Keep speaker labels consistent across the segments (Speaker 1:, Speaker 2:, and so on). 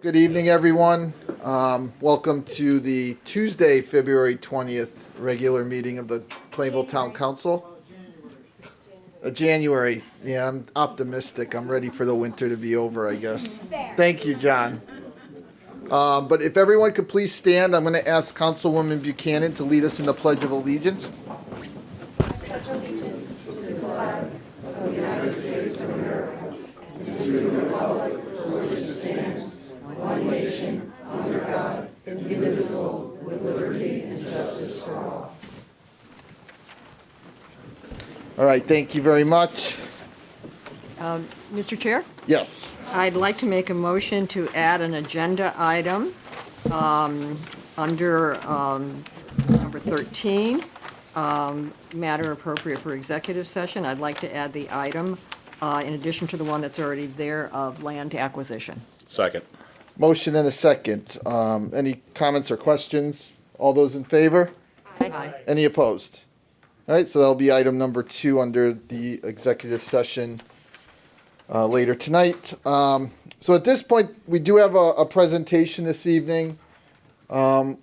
Speaker 1: Good evening, everyone. Welcome to the Tuesday, February 20th regular meeting of the Plainville Town Council. January. Yeah, I'm optimistic. I'm ready for the winter to be over, I guess. Thank you, John. But if everyone could please stand, I'm going to ask Councilwoman Buchanan to lead us in the Pledge of Allegiance. All right, thank you very much.
Speaker 2: Mr. Chair,
Speaker 1: Yes.
Speaker 2: I'd like to make a motion to add an agenda item under number 13, matter appropriate for executive session. I'd like to add the item in addition to the one that's already there of land acquisition.
Speaker 3: Second.
Speaker 1: Motion and a second. Any comments or questions? All those in favor?
Speaker 2: Aye.
Speaker 1: Any opposed? All right, so that'll be item number 2 under the executive session later tonight. So at this point, we do have a presentation this evening. We're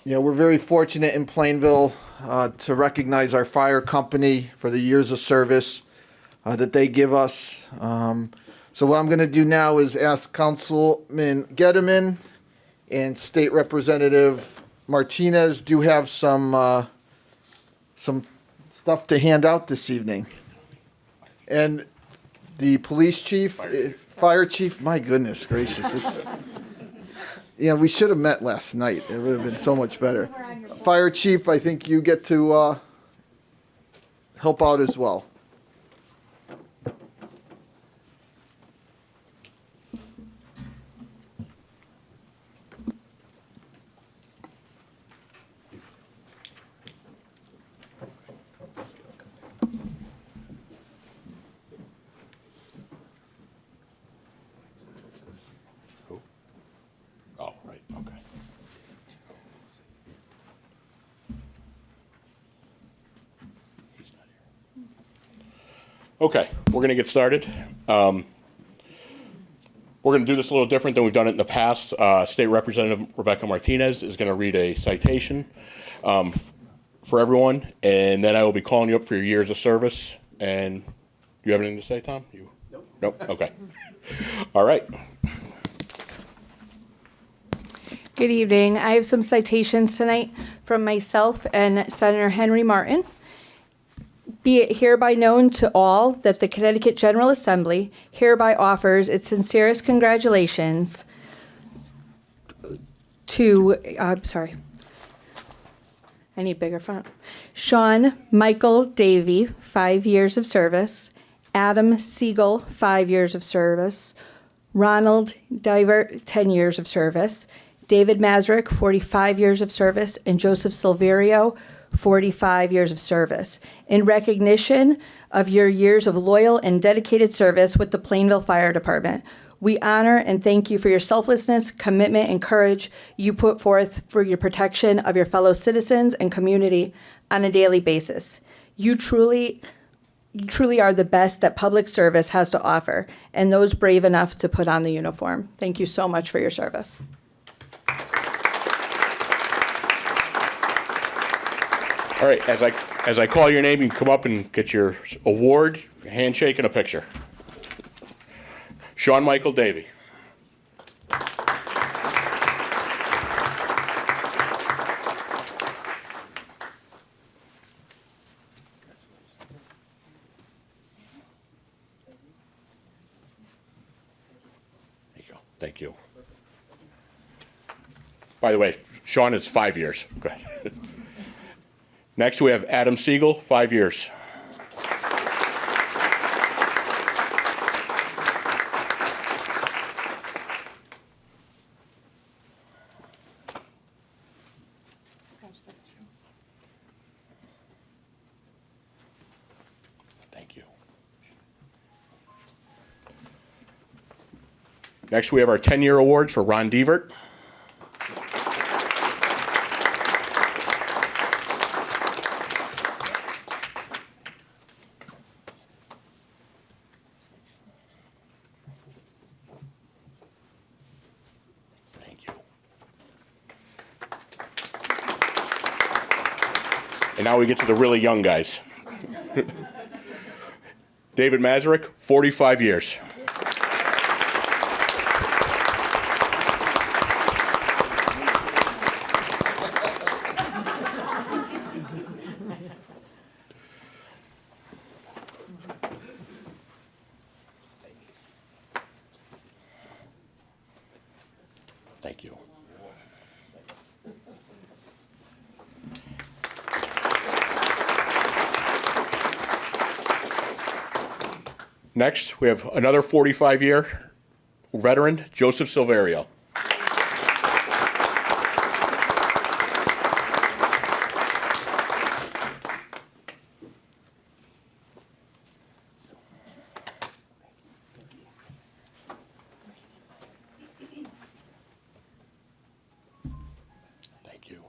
Speaker 1: very fortunate in Plainville to recognize our fire company for the years of service that they give us. So what I'm going to do now is ask Councilman Gettleman and State Representative Martinez do have some stuff to hand out this evening. And the police chief, fire chief, my goodness gracious. We should have met last night. It would have been so much better. Fire chief, I think you get to help out as well.
Speaker 3: Oh, right, okay. He's not here. Okay, we're going to get started. We're going to do this a little different than we've done it in the past. State Representative Rebecca Martinez is going to read a citation for everyone, and then I will be calling you up for your years of service. And you have anything to say, Tom? Nope? Okay. All right.
Speaker 4: Good evening. I have some citations tonight from myself and Senator Henry Martin. Be it hereby known to all that the Connecticut General Assembly hereby offers its sincerest congratulations to, I need bigger font. Sean Michael Davey, 5 years of service. Adam Siegel, 5 years of service. Ronald Diver, 10 years of service. David Mazurek, 45 years of service, and Joseph Silverio, 45 years of service. In recognition of your years of loyal and dedicated service with the Plainville Fire Department, we honor and thank you for your selflessness, commitment, and courage you put forth for your protection of your fellow citizens and community on a daily basis. You truly are the best that public service has to offer, and those brave enough to put on the uniform. Thank you so much for your service.
Speaker 3: All right, as I call your name, you can come up and get your award, handshake, and a picture. Sean Michael Davey. There you go. Thank you. By the way, Sean, it's 5 years. Go ahead. Next, we have Adam Siegel, 5 years. Thank you. Next, we have our 10-year awards for Ron Devert. And now we get to the really young guys. David Mazurek, 45 years. Thank you. Next, we have another 45-year veteran, Joseph Silverio. Thank you.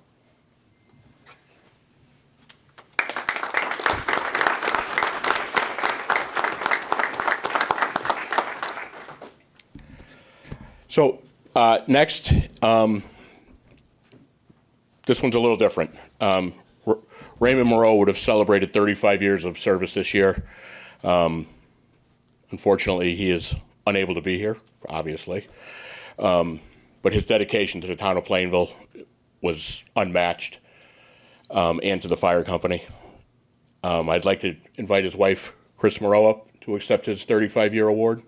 Speaker 3: So next, this one's a little different. Raymond Moreau would have celebrated 35 years of service this year. Unfortunately, he is unable to be here, obviously. But his dedication to the town of Plainville was unmatched, and to the fire company. I'd like to invite his wife, Chris Moreau, up to accept his 35-year award.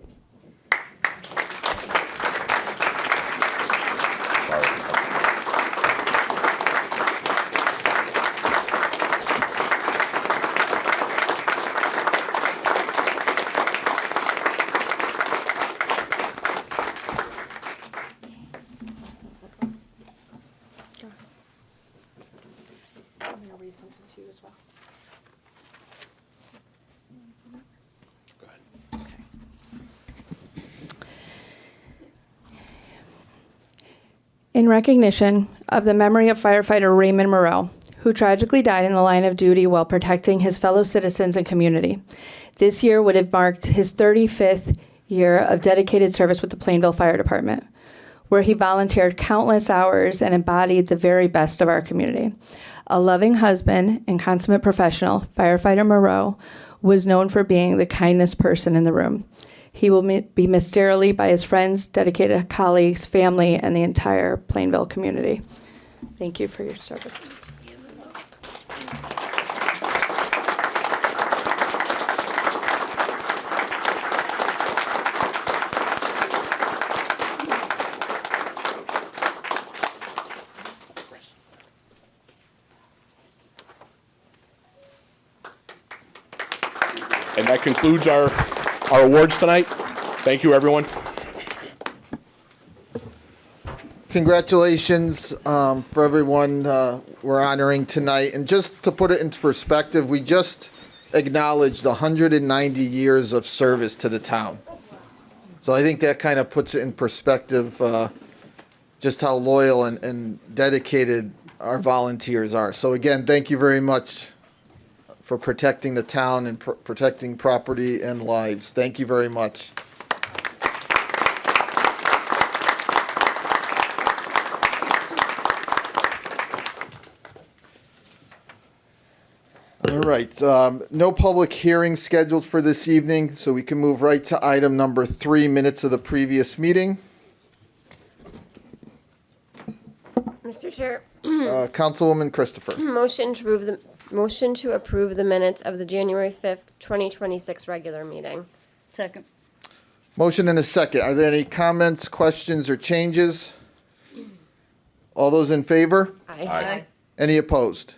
Speaker 4: I'm going to read something to you as well. In recognition of the memory of firefighter Raymond Moreau, who tragically died in the line of duty while protecting his fellow citizens and community, this year would have marked his 35th year of dedicated service with the Plainville Fire Department, where he volunteered countless hours and embodied the very best of our community. A loving husband and consummate professional, firefighter Moreau was known for being the kindest person in the room. He will be missed dearly by his friends, dedicated colleagues, family, and the entire Plainville community. Thank you for your service.
Speaker 3: And that concludes our awards tonight. Thank you, everyone.
Speaker 1: Congratulations for everyone we're honoring tonight. And just to put it into perspective, we just acknowledged 190 years of service to the town. So I think that kind of puts it in perspective just how loyal and dedicated our volunteers are. So again, thank you very much for protecting the town and protecting property and lives. Thank you very much. All right, no public hearing scheduled for this evening, so we can move right to item number 3, minutes of the previous meeting.
Speaker 5: Mr. Chair,
Speaker 1: Councilwoman Christopher.
Speaker 5: motion to approve the minutes of the January 5th, 2026 regular meeting.
Speaker 6: Second.
Speaker 1: Motion and a second. Are there any comments, questions, or changes? All those in favor?
Speaker 5: Aye.
Speaker 1: Any opposed?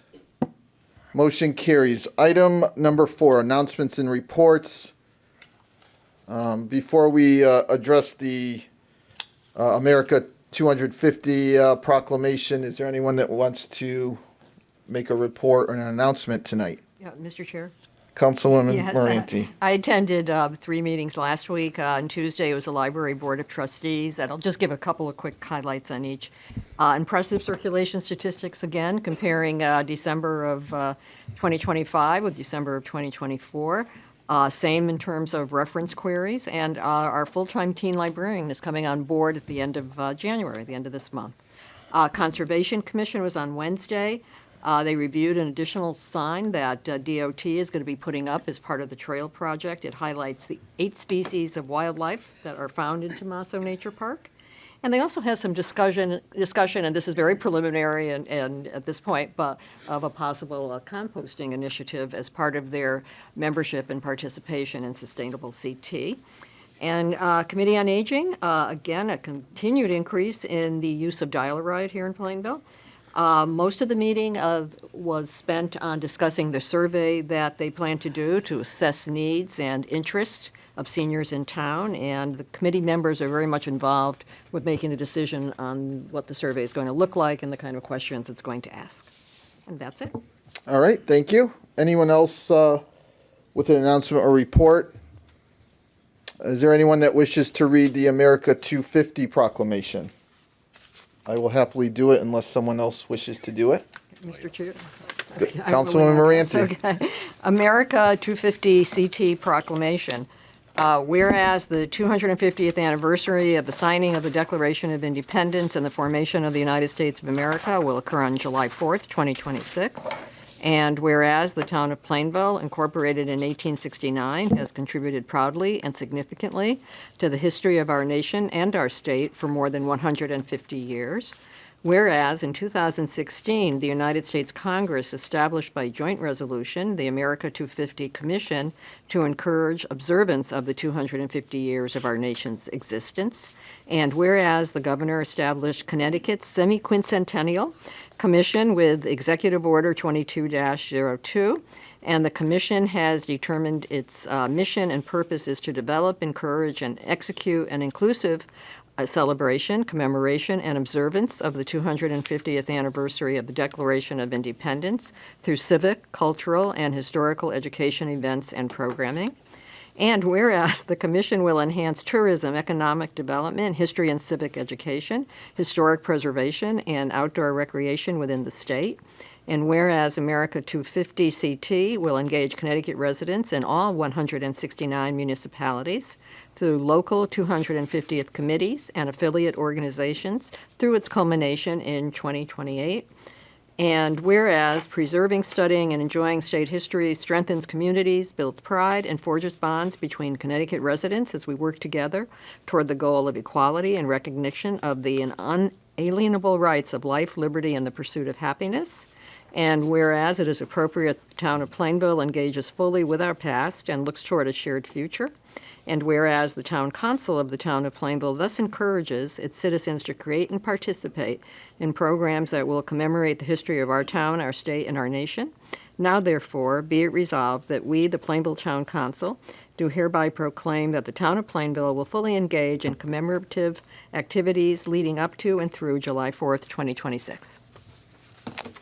Speaker 1: Motion carries. Item number 4, announcements and reports. Before we address the America 250 proclamation, is there anyone that wants to make a report or an announcement tonight?
Speaker 2: Yeah, Mr. Chair?
Speaker 1: Councilwoman
Speaker 2: Yes,
Speaker 1: Moranti.
Speaker 2: I attended 3 meetings last week. On Tuesday, it was the Library Board of Trustees, and I'll just give a couple of quick highlights on each. Impressive circulation statistics again, comparing December of 2025 with December of 2024. Same in terms of reference queries, and our full-time teen librarian is coming on board at the end of January, the end of this month. Conservation Commission was on Wednesday. They reviewed an additional sign that DOT is going to be putting up as part of the trail project. It highlights the 8 species of wildlife that are found in Tomaso Nature Park. And they also had some discussion, and this is very preliminary and at this point, but of a possible composting initiative as part of their membership and participation in Sustainable CT. And Committee on Aging, again, a continued increase in the use of dial-a-ride here in Plainville. Most of the meeting was spent on discussing the survey that they plan to do to assess needs and interest of seniors in town, and the committee members are very much involved with making the decision on what the survey is going to look like and the kind of questions it's going to ask. And that's it.
Speaker 1: All right, thank you. Anyone else with an announcement or report? Is there anyone that wishes to read the America 250 proclamation? I will happily do it unless someone else wishes to do it.
Speaker 2: Mr. Chair.
Speaker 1: Councilwoman Moranti.
Speaker 2: Okay. America 250 CT proclamation. Whereas the 250th anniversary of the signing of the Declaration of Independence and the formation of the United States of America will occur on July 4th, 2026. And whereas the town of Plainville, incorporated in 1869, has contributed proudly and significantly to the history of our nation and our state for more than 150 years. Whereas in 2016, the United States Congress established by joint resolution the America 250 Commission to encourage observance of the 250 years of our nation's existence. And whereas the governor established Connecticut's semi-quincentennial commission with Executive Order 22-02, and the commission has determined its mission and purpose is to develop, encourage, and execute an inclusive celebration, commemoration, and observance of the 250th anniversary of the Declaration of Independence through civic, cultural, and historical education events and programming. And whereas the Commission will enhance tourism, economic development, history and civic education, historic preservation, and outdoor recreation within the state. And whereas America 250 CT will engage Connecticut residents in all 169 municipalities through local 250th committees and affiliate organizations through its culmination in 2028. And whereas preserving, studying, and enjoying state history strengthens communities, builds pride, and forges bonds between Connecticut residents as we work together toward the goal of equality and recognition of the unalienable rights of life, liberty, and the pursuit of happiness. And whereas it is appropriate the town of Plainville engages fully with our past and looks toward a shared future. And whereas the town council of the town of Plainville thus encourages its citizens to create and participate in programs that will commemorate the history of our town, our state, and our nation. Now, therefore, be it resolved that we, the Plainville Town Council, do hereby proclaim that the town of Plainville will fully engage in commemorative activities leading up to and through July 4th, 2026.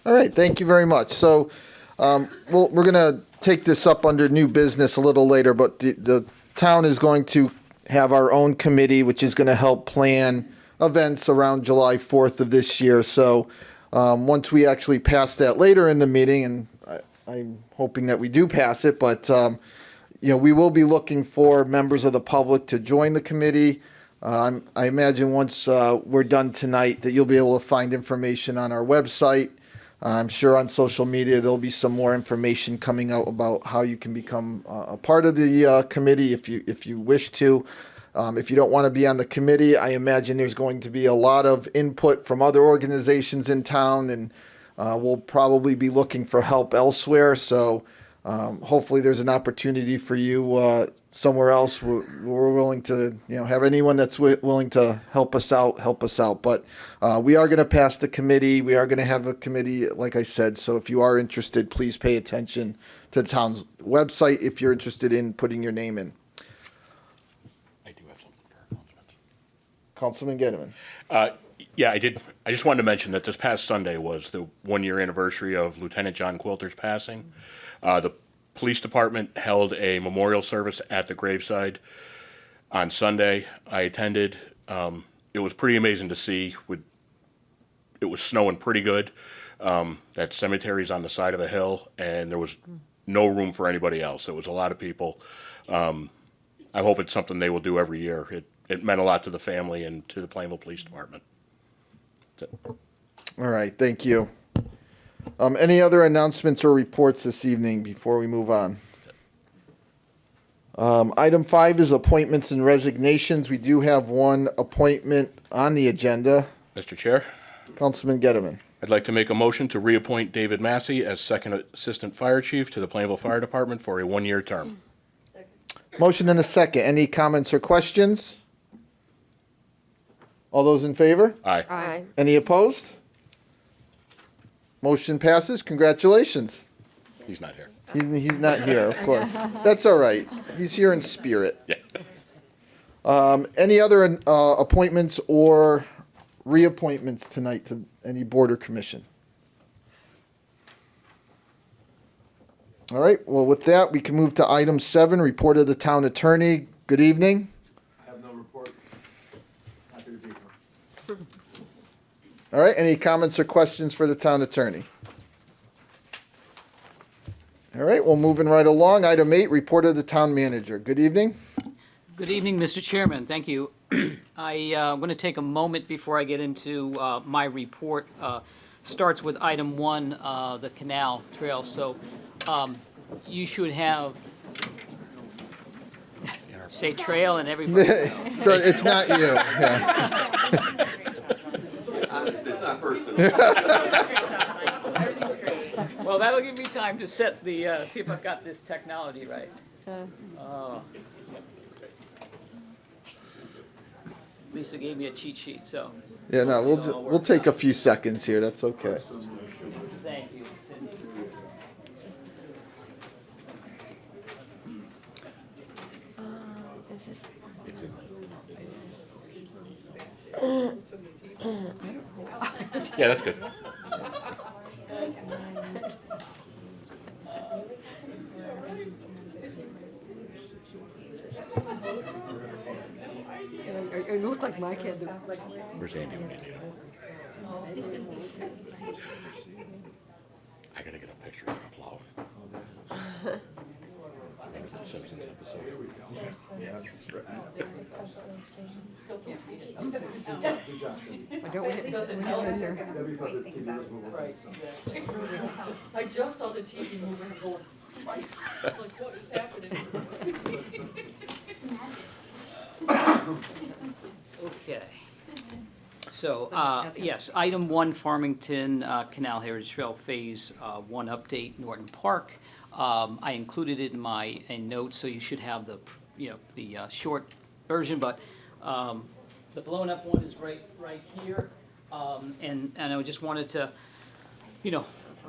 Speaker 1: All right, thank you very much. So we're going to take this up under new business a little later, but the town is going to have our own committee, which is going to help plan events around July 4th of this year. So once we actually pass that later in the meeting, and I'm hoping that we do pass it, but we will be looking for members of the public to join the committee. I imagine once we're done tonight that you'll be able to find information on our website. I'm sure on social media there'll be some more information coming out about how you can become a part of the committee if you wish to. If you don't want to be on the committee, I imagine there's going to be a lot of input from other organizations in town, and we'll probably be looking for help elsewhere. So hopefully there's an opportunity for you somewhere else. We're willing to have anyone that's willing to help us out. But we are going to pass the committee. We are going to have a committee, like I said. So if you are interested, please pay attention to the town's website if you're interested in putting your name in.
Speaker 3: I do have something for announcements.
Speaker 1: Councilman Getteman.
Speaker 3: Yeah, I did. I just wanted to mention that this past Sunday was the 1-year anniversary of Lieutenant John Quilter's passing. The police department held a memorial service at the graveside on Sunday. I attended. It was pretty amazing to see. It was snowing pretty good. That cemetery's on the side of a hill, and there was no room for anybody else. It was a lot of people. I hope it's something they will do every year. It meant a lot to the family and to the Plainville Police Department. That's it.
Speaker 1: All right, thank you. Any other announcements or reports this evening before we move on? Item 5 is appointments and resignations. We do have one appointment on the agenda.
Speaker 3: Mr. Chair,
Speaker 1: Councilman Gettleman.
Speaker 3: I'd like to make a motion to reappoint David Massey as Second Assistant Fire Chief to the Plainville Fire Department for a one-year term.
Speaker 1: Motion and a second. Any comments or questions? All those in favor?
Speaker 3: Aye.
Speaker 5: Aye.
Speaker 1: Any opposed? Motion passes. Congratulations.
Speaker 3: He's not here.
Speaker 1: He's not here, of course. That's all right. He's here in spirit.
Speaker 3: Yeah.
Speaker 1: Any other appointments or reappointments tonight to any board or commission? All right, well, with that, we can move to item 7, report of the town attorney. Good evening.
Speaker 6: I have no report. Happy to be here.
Speaker 1: All right, any comments or questions for the town attorney? All right, well, moving right along. Item 8, report of the town manager. Good evening.
Speaker 7: Good evening, Mr. Chairman. Thank you. I'm going to take a moment before I get into my report. Starts with item 1, the canal trail. So you should have, say trail and everybody.
Speaker 1: So it's not you. Yeah.
Speaker 6: It's not personal.
Speaker 7: Well, that'll give me time to set the, see if I've got this technology right. Lisa gave me a cheat sheet, so
Speaker 1: Yeah, no, we'll take a few seconds here. That's okay.
Speaker 7: thank you, Cindy.
Speaker 5: Is this,
Speaker 3: It's in. Yeah, that's good.
Speaker 2: It looked like Mike had the.
Speaker 3: Where's Andy when you need him? I gotta get a picture of him plowing. It's the Simpsons episode.
Speaker 2: Don't we have in there?
Speaker 8: I just saw the TV moving and going, like, what is happening?
Speaker 7: Okay. So, yes, item 1, Farmington Canal Heritage Trail Phase 1 update, Norton Park. I included it in my notes, so you should have the, the short version, but the blown up one is right here. And I just wanted to,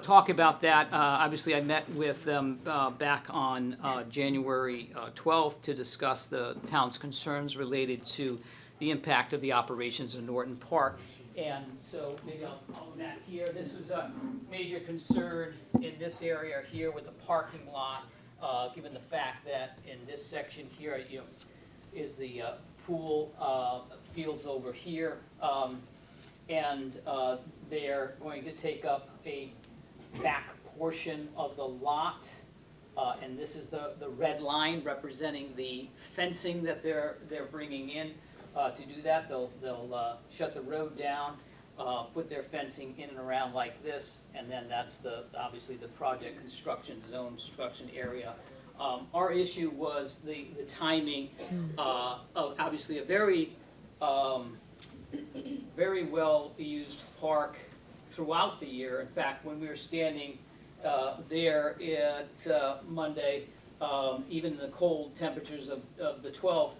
Speaker 7: talk about that. Obviously, I met with them back on January 12th to discuss the town's concerns related to the impact of the operations in Norton Park. And so maybe I'll map here. This was a major concern in this area here with the parking lot, given the fact that in this section here, is the pool fields over here. And they're going to take up a back portion of the lot, and this is the red line representing the fencing that they're bringing in. To do that, they'll shut the road down, put their fencing in and around like this, and then that's obviously the project construction zone, construction area. Our issue was the timing of obviously a very very well used park throughout the year. In fact, when we were standing there at Monday, even the cold temperatures of the 12th,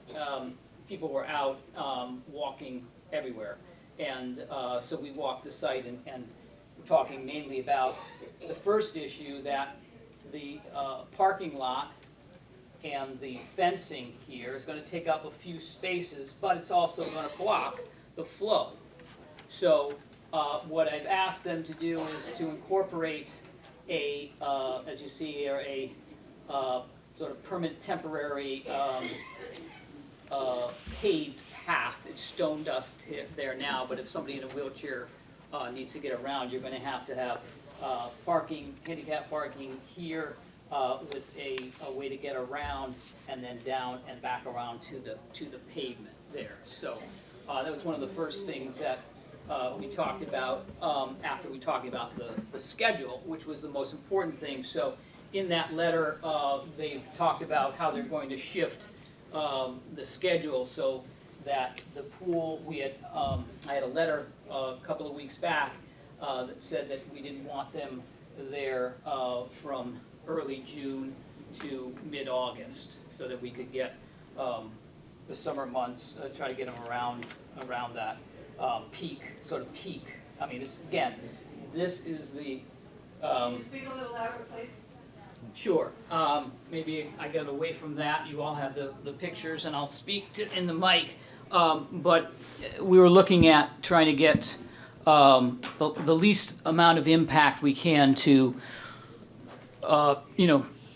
Speaker 7: people were out walking everywhere. And so we walked the site and we're talking mainly about the first issue, that the parking lot and the fencing here is going to take up a few spaces, but it's also going to block the flow. So what I've asked them to do is to incorporate as you see here, a sort of permanent temporary paved path. It's stone dust there now, but if somebody in a wheelchair needs to get around, you're going to have parking, handicap parking here with a way to get around, and then down and back around to the pavement there. So that was one of the first things that we talked about, after we talked about the schedule, which was the most important thing. So in that letter, they've talked about how they're going to shift the schedule so that the pool, I had a letter a couple of weeks back that said that we didn't want them there from early June to mid-August, so that we could get the summer months, try to get them around that peak. I mean, again, this is the.
Speaker 8: Can you speak a little louder, please?
Speaker 7: Sure. Maybe I get away from that. You all have the pictures, and I'll speak in the mic. But we were looking at trying to get the least amount of impact we can to,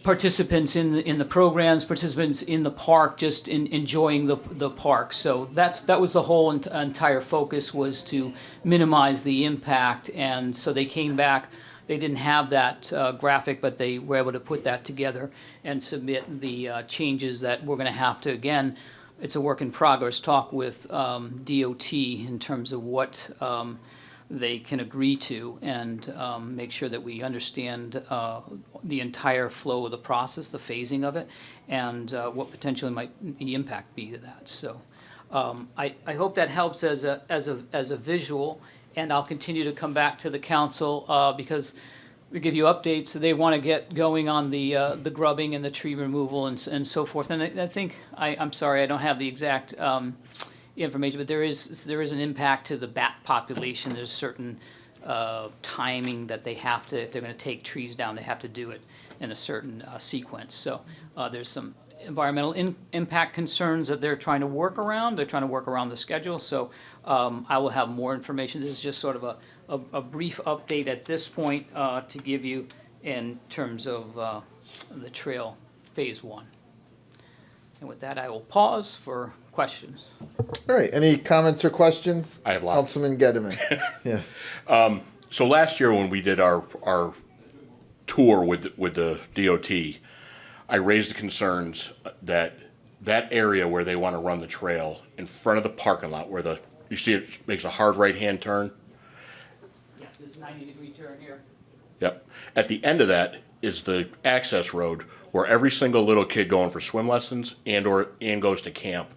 Speaker 7: participants in the programs, participants in the park, just enjoying the park. So that was the whole entire focus, was to minimize the impact. And so they came back. They didn't have that graphic, but they were able to put that together and submit the changes that we're going to have to, again, it's a work in progress, talk with DOT in terms of what they can agree to, and make sure that we understand the entire flow of the process, the phasing of it, and what potentially might the impact be to that. So I hope that helps as a visual, and I'll continue to come back to the council because we give you updates. So they want to get going on the grubbing and the tree removal and so forth. And I think I'm sorry, I don't have the exact information, but there is an impact to the bat population. There's certain timing that they have to, if they're going to take trees down, they have to do it in a certain sequence. So there's some environmental impact concerns that they're trying to work around. They're trying to work around the schedule. So I will have more information. This is just sort of a brief update at this point to give you in terms of the trail phase 1. And with that, I will pause for questions.
Speaker 1: All right, any comments or questions?
Speaker 3: I have lots.
Speaker 1: Councilman Gedeman. Yeah.
Speaker 3: So last year when we did our tour with the DOT, I raised the concerns that area where they want to run the trail in front of the parking lot, where you see it makes a hard right-hand turn.
Speaker 7: Yeah, this 90-degree turn here.
Speaker 3: Yep. At the end of that is the access road where every single little kid going for swim lessons and goes to camp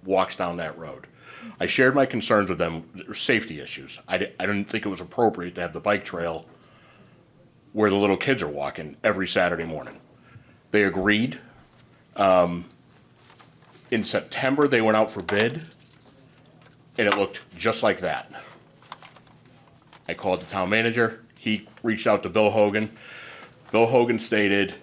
Speaker 3: walks down that road. I shared my concerns with them. There were safety issues. I didn't think it was appropriate to have the bike trail where the little kids are walking every Saturday morning. They agreed. In September, they went out for bid, and it looked just like that. I called the town manager. He reached out to Bill Hogan. Bill Hogan stated,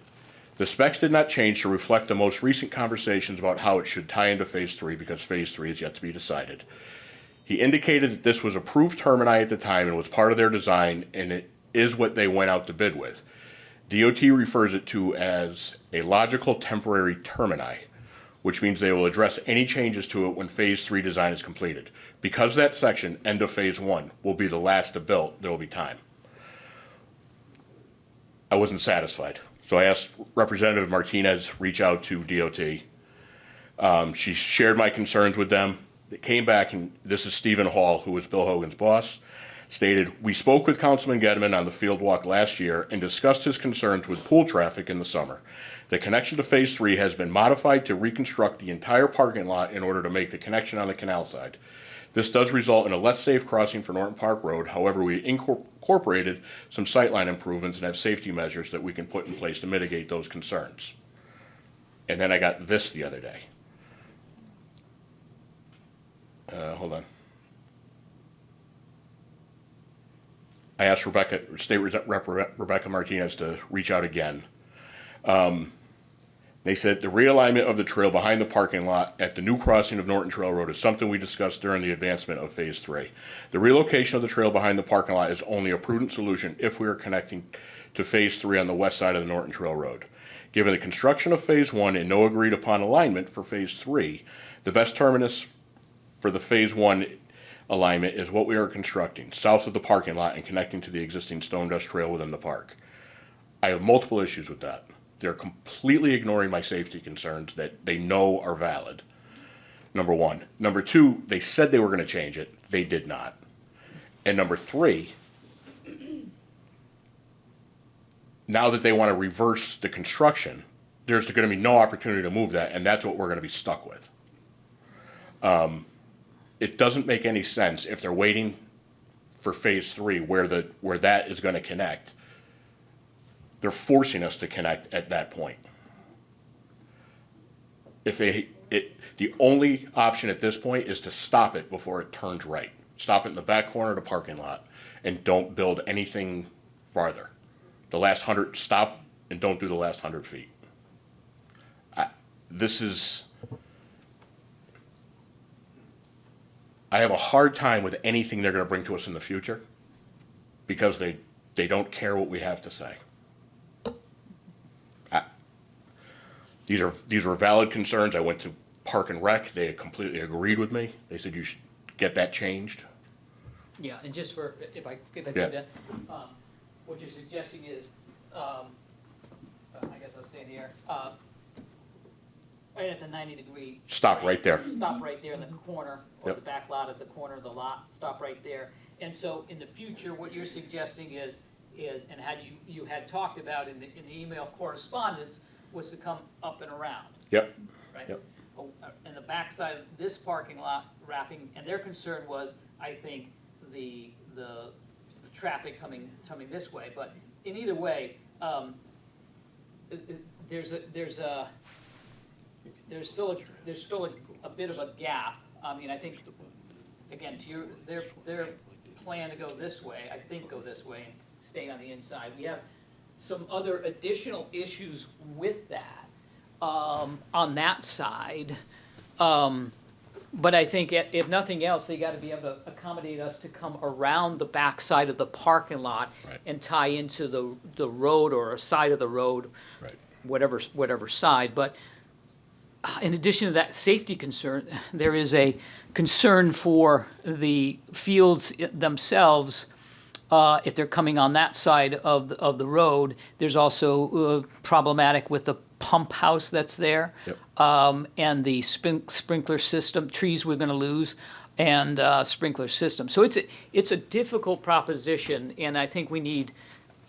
Speaker 3: the specs did not change to reflect the most recent conversations about how it should tie into Phase 3 because Phase 3 is yet to be decided. He indicated that this was approved termini at the time and was part of their design, and it is what they went out to bid with. DOT refers it to as a logical temporary termini, which means they will address any changes to it when Phase 3 design is completed. Because that section, end of Phase 1, will be the last to build, there will be time. I wasn't satisfied. So I asked Representative Martinez reach out to DOT. She shared my concerns with them. They came back, and this is Stephen Hall, who was Bill Hogan's boss, stated, we spoke with Councilman Gedeman on the field walk last year and discussed his concerns with pool traffic in the summer. The connection to Phase 3 has been modified to reconstruct the entire parking lot in order to make the connection on the canal side. This does result in a less safe crossing for Norton Park Road. However, we incorporated some sightline improvements and have safety measures that we can put in place to mitigate those concerns. And then I got this the other day. Hold on. I asked State Rep Rebecca Martinez to reach out again. They said the realignment of the trail behind the parking lot at the new crossing of Norton Trail Road is something we discussed during the advancement of Phase 3. The relocation of the trail behind the parking lot is only a prudent solution if we are connecting to Phase 3 on the west side of the Norton Trail Road. Given the construction of Phase 1 and no agreed upon alignment for Phase 3, the best terminus for the Phase 1 alignment is what we are constructing, south of the parking lot and connecting to the existing stone dust trail within the park. I have multiple issues with that. They're completely ignoring my safety concerns that they know are valid. number one. Number two, they said they were going to change it. They did not. And number three, now that they want to reverse the construction, there's going to be no opportunity to move that, and that's what we're going to be stuck with. It doesn't make any sense if they're waiting for phase 3 where that is going to connect. They're forcing us to connect at that point. The only option at this point is to stop it before it turns right. Stop it in the back corner of the parking lot and don't build anything farther. The last 100, stop and don't do the last 100 feet. I have a hard time with anything they're going to bring to us in the future because they don't care what we have to say. These were valid concerns. I went to Park and Rec. They completely agreed with me. They said you should get that changed.
Speaker 7: Yeah, and just for, if I could,
Speaker 3: Yeah.
Speaker 7: what you're suggesting is, I guess I'll stay in the air, right at the 90-degree.
Speaker 3: Stop right there.
Speaker 7: Stop right there in the corner, or
Speaker 3: Yep.
Speaker 7: the back lot at the corner of the lot, stop right there. And so in the future, what you're suggesting is, and you had talked about in the email correspondence, was to come up and around,
Speaker 3: Yep.
Speaker 7: right?
Speaker 3: Yep.
Speaker 7: And the backside of this parking lot wrapping, and their concern was, I think, the traffic coming this way, but in either way, there's still a bit of a gap. I mean, I think, again, to their plan to go this way, I think go this way and stay on the inside. We have some other additional issues with that, on that side. But I think if nothing else, they gotta be able to accommodate us to come around the backside of the parking lot
Speaker 3: Right.
Speaker 7: and tie into the road or a side of the road,
Speaker 3: Right.
Speaker 7: whatever side. But in addition to that safety concern, there is a concern for the fields themselves. If they're coming on that side of the road, there's also problematic with the pump house that's there.
Speaker 3: Yep.
Speaker 7: And the sprinkler system, trees we're gonna lose, and sprinkler system. So it's a difficult proposition, and I think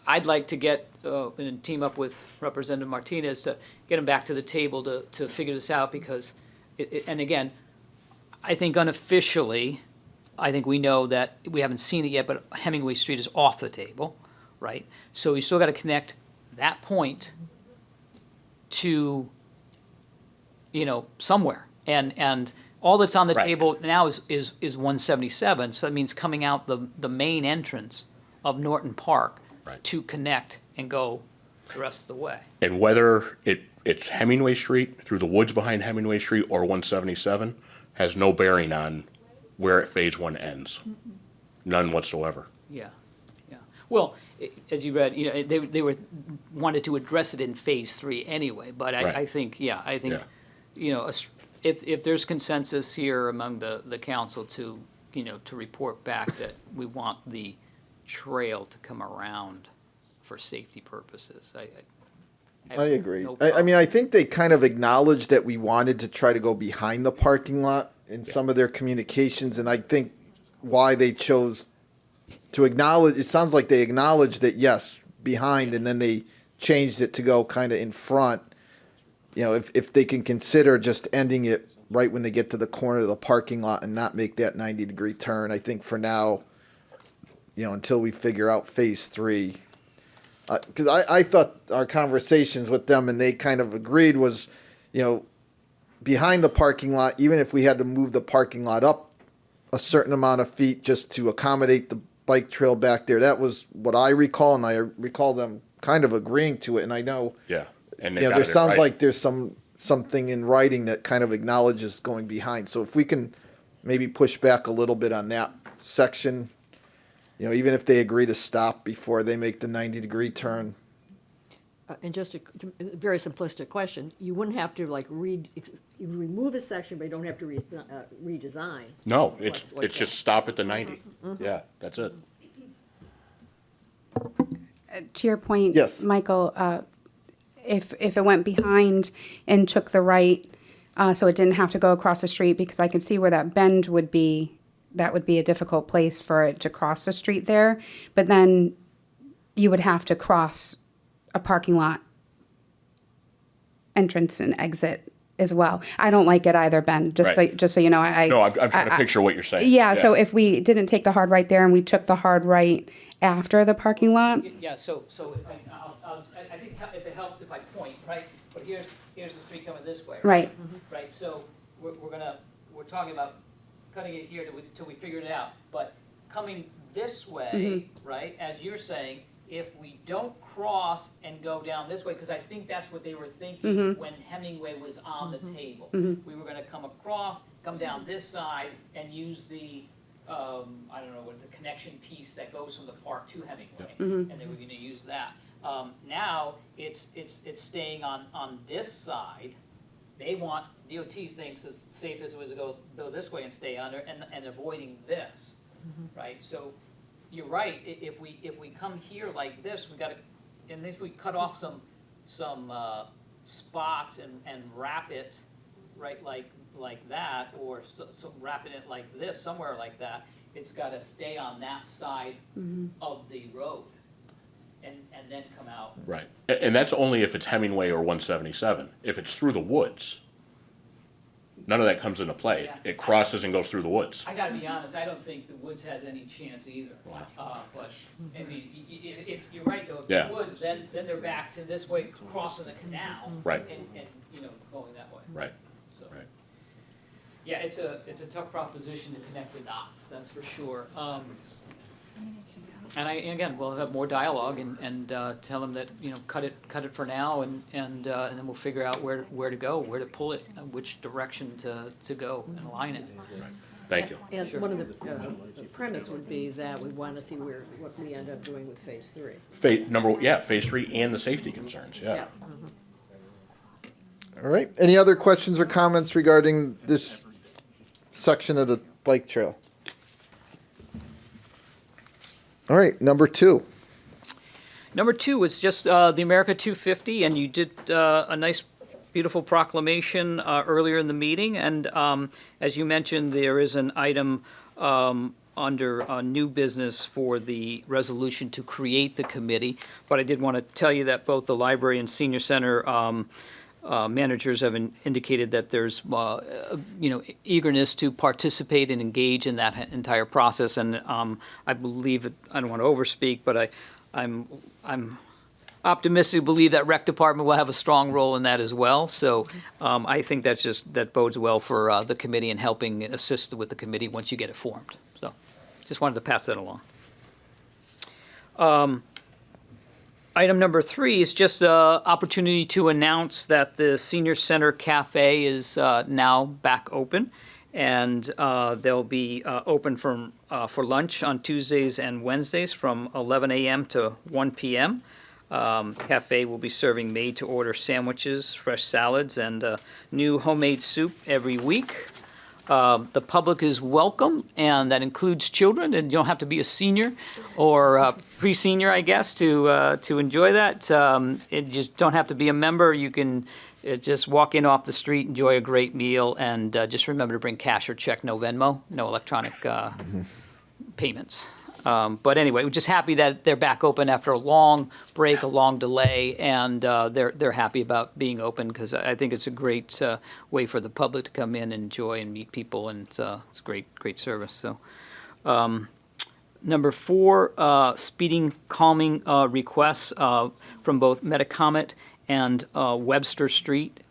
Speaker 7: I'd like to get, and team up with Representative Martinez to get him back to the table to figure this out, because, and again, I think unofficially, I think we know that, we haven't seen it yet, but Hemingway Street is off the table, right? So we still gotta connect that point to, somewhere. And all that's on the
Speaker 3: Right.
Speaker 7: table now is 177, so that means coming out the main entrance of Norton Park
Speaker 3: Right.
Speaker 7: to connect and go the rest of the way.
Speaker 3: And whether it's Hemingway Street, through the woods behind Hemingway Street, or 177, has no bearing on where phase 1 ends. None whatsoever.
Speaker 7: Yeah, yeah. Well, as you read, they wanted to address it in phase 3 anyway, but
Speaker 3: Right.
Speaker 7: I think,
Speaker 3: Yeah.
Speaker 7: if there's consensus here among the council to report back that we want the trail to come around for safety purposes, I have
Speaker 1: I agree.
Speaker 7: no
Speaker 1: I mean,
Speaker 7: problem.
Speaker 1: I think they kind of acknowledged that we wanted to try to go behind the parking lot in some of their communications, and I think why they chose to acknowledge, it sounds like they acknowledged that, yes, behind, and then they changed it to go kind of in front. If they can consider just ending it right when they get to the corner of the parking lot and not make that 90-degree turn, I think for now, until we figure out phase 3. Because I thought our conversations with them, and they kind of agreed, was, behind the parking lot, even if we had to move the parking lot up a certain amount of feet just to accommodate the bike trail back there. That was what I recall, and I recall them kind of agreeing to it. And I know,
Speaker 3: Yeah. And they
Speaker 1: there
Speaker 3: got it
Speaker 1: sounds
Speaker 3: right.
Speaker 1: like there's something in writing that kind of acknowledges going behind. So if we can maybe push back a little bit on that section, even if they agree to stop before they make the 90-degree turn.
Speaker 2: And just a very simplistic question, you wouldn't have to you remove a section, but you don't have to redesign.
Speaker 3: No,
Speaker 2: What's
Speaker 3: it's
Speaker 2: that?
Speaker 3: just stop at the 90. Yeah, that's it.
Speaker 9: To your point,
Speaker 1: Yes.
Speaker 9: Michael, if it went behind and took the right, so it didn't have to go across the street, because I can see where that bend would be. That would be a difficult place for it to cross the street there. But then you would have to cross a parking lot entrance and exit as well. I don't like it either, Ben,
Speaker 3: Right.
Speaker 9: just so you know.
Speaker 3: No, I'm trying to picture what you're saying.
Speaker 9: Yeah, so if we didn't take the hard right there and we took the hard right after the parking lot,
Speaker 7: Yeah, so I think if it helps if I point, right? But here's the street coming this way.
Speaker 9: right,
Speaker 7: Right, so we're talking about cutting it here till we figure it out. But coming this way, right, as you're saying, if we don't cross and go down this way, because I think that's what they were thinking when Hemingway was on the table. We were gonna come across, come down this side, and use the, I don't know, what, the connection piece that goes from the park to Hemingway. And they were gonna use that. Now, it's staying on this side. They want, DOT thinks it's the safest was to go this way and stay under, and avoiding this, right? So, you're right, if we come here like this, we gotta, and if we cut off some spots and wrap it, right, like that, or so wrapping it like this, somewhere like that, it's gotta stay on that side of the road, and then come out.
Speaker 3: Right. And that's only if it's Hemingway or 177. If it's through the woods, none of that comes into play.
Speaker 7: Yeah.
Speaker 3: It crosses and goes through the woods.
Speaker 7: I gotta be honest, I don't think the woods has any chance either.
Speaker 3: Wow.
Speaker 7: But, I mean, if you're right though, if
Speaker 3: Yeah.
Speaker 7: the woods, then they're back to this way, crossing the canal.
Speaker 3: Right.
Speaker 7: And, you know, going that way.
Speaker 3: Right.
Speaker 7: So,
Speaker 3: Right.
Speaker 7: yeah, it's a tough proposition to connect the dots, that's for sure. And again, we'll have more dialogue and tell them that, you know, cut it for now, and then we'll figure out where to go, where to pull it, which direction to go and align it.
Speaker 3: Right. Thank you.
Speaker 2: And
Speaker 7: Sure.
Speaker 2: one of the premise would be that we want to see what we end up doing with phase 3.
Speaker 3: Phase 3 and the safety concerns, yeah.
Speaker 1: All right. Any other questions or comments regarding this section of the bike trail? All right, number 2.
Speaker 7: Number 2 was just the America 250, and you did a nice, beautiful proclamation earlier in the meeting. And as you mentioned, there is an item under new business for the resolution to create the committee. But I did want to tell you that both the library and senior center managers have indicated that there's, eagerness to participate and engage in that entire process. And I believe, I don't want to overspeak, but I'm optimistic to believe that rec department will have a strong role in that as well. So I think that bodes well for the committee and helping assist with the committee once you get it formed. So just wanted to pass that along. Item number 3 is just the opportunity to announce that the Senior Center Cafe is now back open, and they'll be open for lunch on Tuesdays and Wednesdays from 11 a.m. to 1 p.m. Cafe will be serving made-to-order sandwiches, fresh salads, and new homemade soup every week. The public is welcome, and that includes children, and you don't have to be a senior or pre-senior, I guess, to enjoy that. You just don't have to be a member. You can just walk in off the street, enjoy a great meal, and just remember to bring cash or check, no Venmo, no electronic payments. But anyway, we're just happy that they're back open after a long break, a long delay, and they're happy about being open, because I think it's a great way for the public to come in and enjoy and meet people, and it's great service. So, number 4, speeding calming requests from both Metacomet and Webster Street.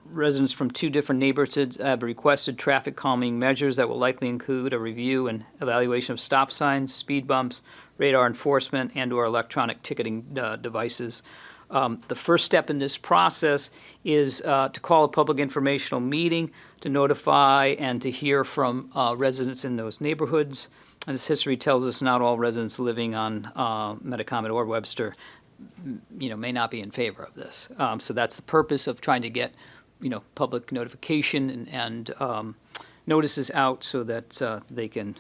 Speaker 7: Residents from 2 different neighborhoods have requested traffic calming measures that will likely include a review and evaluation of stop signs, speed bumps, radar enforcement, and/or electronic ticketing devices. The first step in this process is to call a public informational meeting to notify and to hear from residents in those neighborhoods. And as history tells us, not all residents living on Metacomet or Webster may not be in favor of this. So that's the purpose of trying to get, public notification and notices out so that they can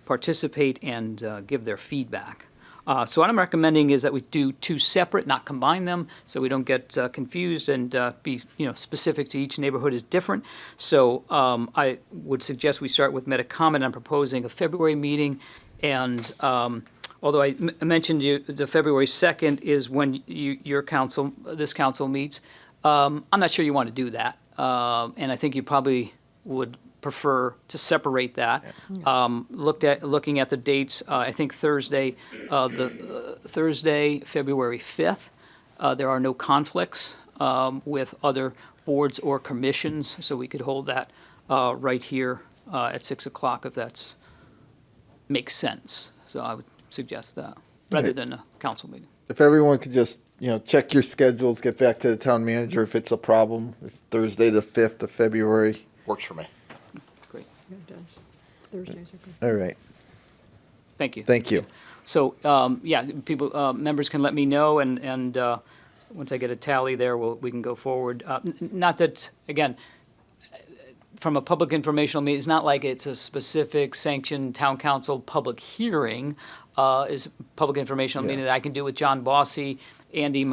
Speaker 7: participate and give their feedback. So what I'm recommending is that we do two separate, not combine them, so we don't get confused and be, specific to each neighborhood is different. So I would suggest we start with Metacomet. I'm proposing a February meeting, and although I mentioned the February 2nd is when this council meets, I'm not sure you want to do that. And I think you probably would prefer to separate that. Looking at the dates, I think Thursday, Thursday, February 5th, there are no conflicts with other boards or commissions, so we could hold that right here at 6 o'clock if that's makes sense. So I would suggest that rather
Speaker 1: Right.
Speaker 7: than a council meeting.
Speaker 1: If everyone could just, check your schedules, get back to the town manager if it's a problem, if Thursday the 5th of February.
Speaker 3: Works for me.
Speaker 7: Great.
Speaker 2: It does. Thursdays are good.
Speaker 1: All right,
Speaker 7: Thank you.
Speaker 1: thank you.
Speaker 7: So, members can let me know, and once I get a tally there, we can go forward. Not that, again, from a public informational meeting, it's not like it's a specific sanctioned town council public hearing. Is public informational meeting that I can do with John Bossy, Andy,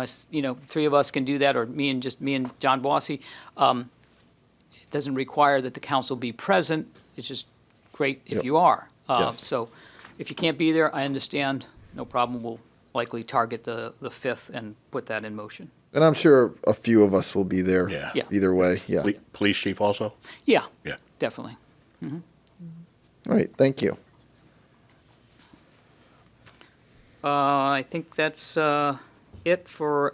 Speaker 7: three of us can do that, or me and John Bossy. It doesn't require that the council be present. It's just great if
Speaker 1: Yep.
Speaker 7: you are.
Speaker 1: Yes.
Speaker 7: So if you can't be there, I understand, no problem. We'll likely target the 5th and put that in motion.
Speaker 1: And I'm sure a few of us will be there.
Speaker 3: Yeah.
Speaker 7: Yeah.
Speaker 1: Either way, yeah.
Speaker 3: Police chief also?
Speaker 7: Yeah,
Speaker 3: Yeah.
Speaker 7: definitely.
Speaker 1: All right, thank you.
Speaker 7: I think that's it for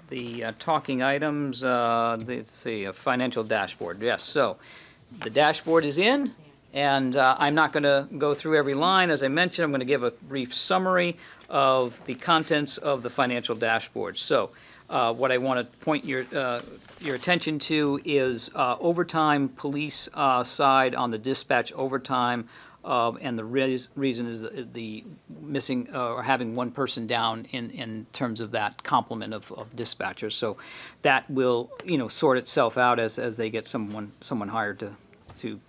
Speaker 7: the talking items. Let's see, a financial dashboard. Yes, so the dashboard is in, and I'm not going to go through every line. As I mentioned, I'm going to give a brief summary of the contents of the financial dashboard. So what I want to point your attention to is overtime police side on the dispatch overtime. And the reason is the missing or having one person down in terms of that complement of dispatchers. So that will, sort itself out as they get someone hired to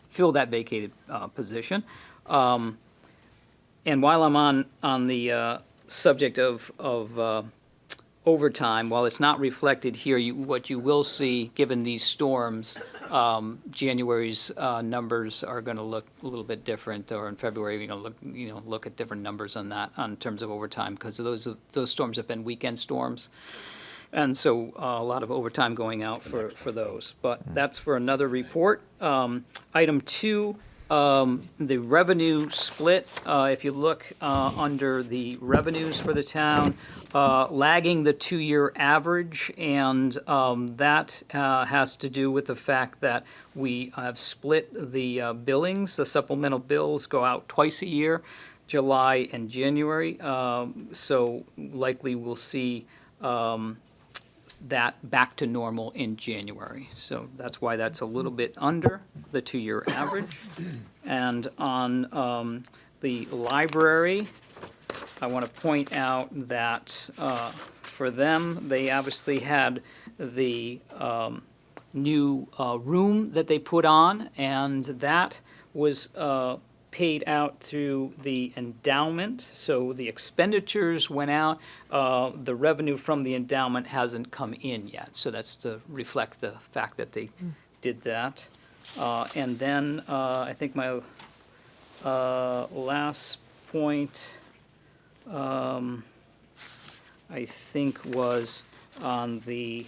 Speaker 7: fill that vacated position. And while I'm on the subject of overtime, while it's not reflected here, what you will see, given these storms, January's numbers are going to look a little bit different, or in February, we're going to look at different numbers on that, in terms of overtime, because those storms have been weekend storms. And so a lot of overtime going out for those. But that's for another report. Item 2, the revenue split, if you look under the revenues for the town, lagging the 2-year average, and that has to do with the fact that we have split the billings. The supplemental bills go out twice a year, July and January. So likely we'll see that back to normal in January. So that's why that's a little bit under the 2-year average. And on the library, I want to point out that for them, they obviously had the new room that they put on, and that was paid out through the endowment. So the expenditures went out. The revenue from the endowment hasn't come in yet. So that's to reflect the fact that they did that. And then I think my last point, I think, was on the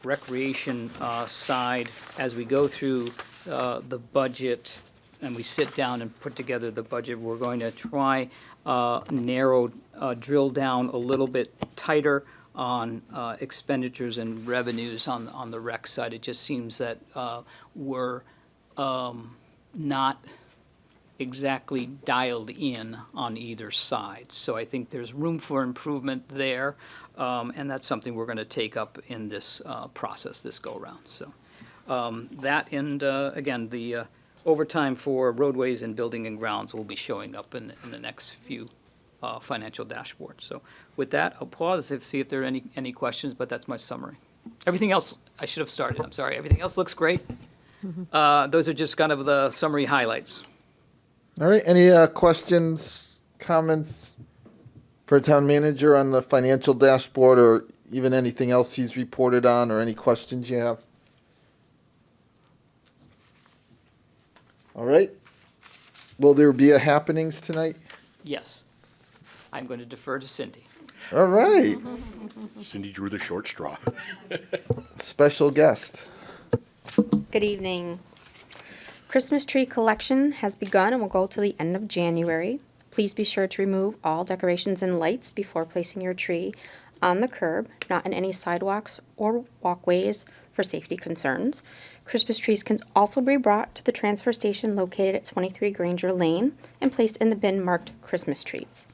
Speaker 7: recreation side. As we go through the budget and we sit down and put together the budget, we're going to try drill down a little bit tighter on expenditures and revenues on the rec side. It just seems that we're not exactly dialed in on either side. So I think there's room for improvement there, and that's something we're going to take up in this process, this go-around. So that, and again, the overtime for roadways and building and grounds will be showing up in the next few financial dashboards. So with that, I'll pause see if there are any questions, but that's my summary. Everything else, I should have started, I'm sorry. Everything else looks great. Those are just kind of the summary highlights.
Speaker 1: All right, any questions, comments for town manager on the financial dashboard or even anything else he's reported on or any questions you have? All right. Will there be a happenings tonight?
Speaker 7: Yes. I'm going to defer to Cindy.
Speaker 1: All right,
Speaker 3: Cindy drew the short straw.
Speaker 1: special guest.
Speaker 10: Good evening. Christmas tree collection has begun and will go till the end of January. Please be sure to remove all decorations and lights before placing your tree on the curb, not in any sidewalks or walkways for safety concerns. Christmas trees can also be brought to the transfer station located at 23 Granger Lane and placed in the bin marked Christmas trees.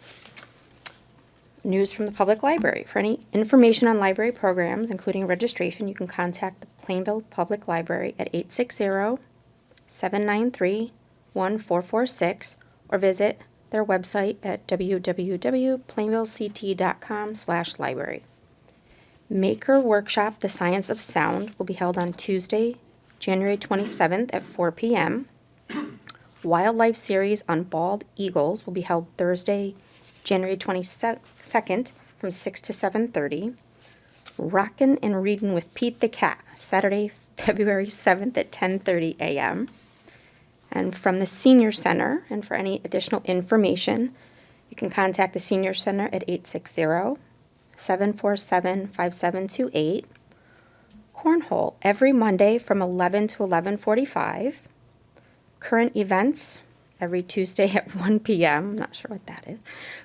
Speaker 10: News from the public library. For any information on library programs, including registration, you can contact the Plainville Public Library at 860-793-1446 or visit their website at www.plainvillect.com/library. Maker Workshop, The Science of Sound, will be held on Tuesday, January 27th at 4 p.m. Wildlife Series on Bald Eagles will be held Thursday, January 22nd from 6 to 7:30. Rockin' and Readin' with Pete the Cat, Saturday, February 7th at 10:30 a.m. And from the Senior Center, and for any additional information, you can contact the Senior Center at 860-747-5728. Cornhole, every Monday from 11 to 11:45. Current events, every Tuesday at 1 p.m. I'm not sure what that is.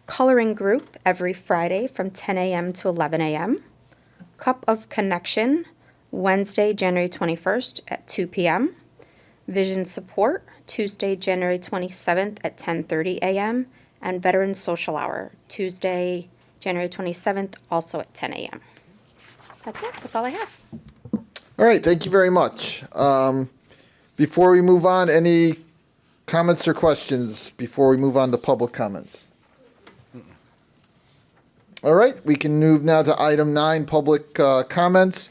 Speaker 10: Coloring group, every Friday from 10 a.m. to 11 a.m. Cup of Connection, Wednesday, January 21st at 2 p.m. Vision Support, Tuesday, January 27th at 10:30 a.m. And Veterans Social Hour, Tuesday, January 27th, also at 10 a.m. That's it. That's all I have.
Speaker 1: All right, thank you very much. Before we move on, any comments or questions before we move on to public comments? All right, we can move now to item 9, public comments.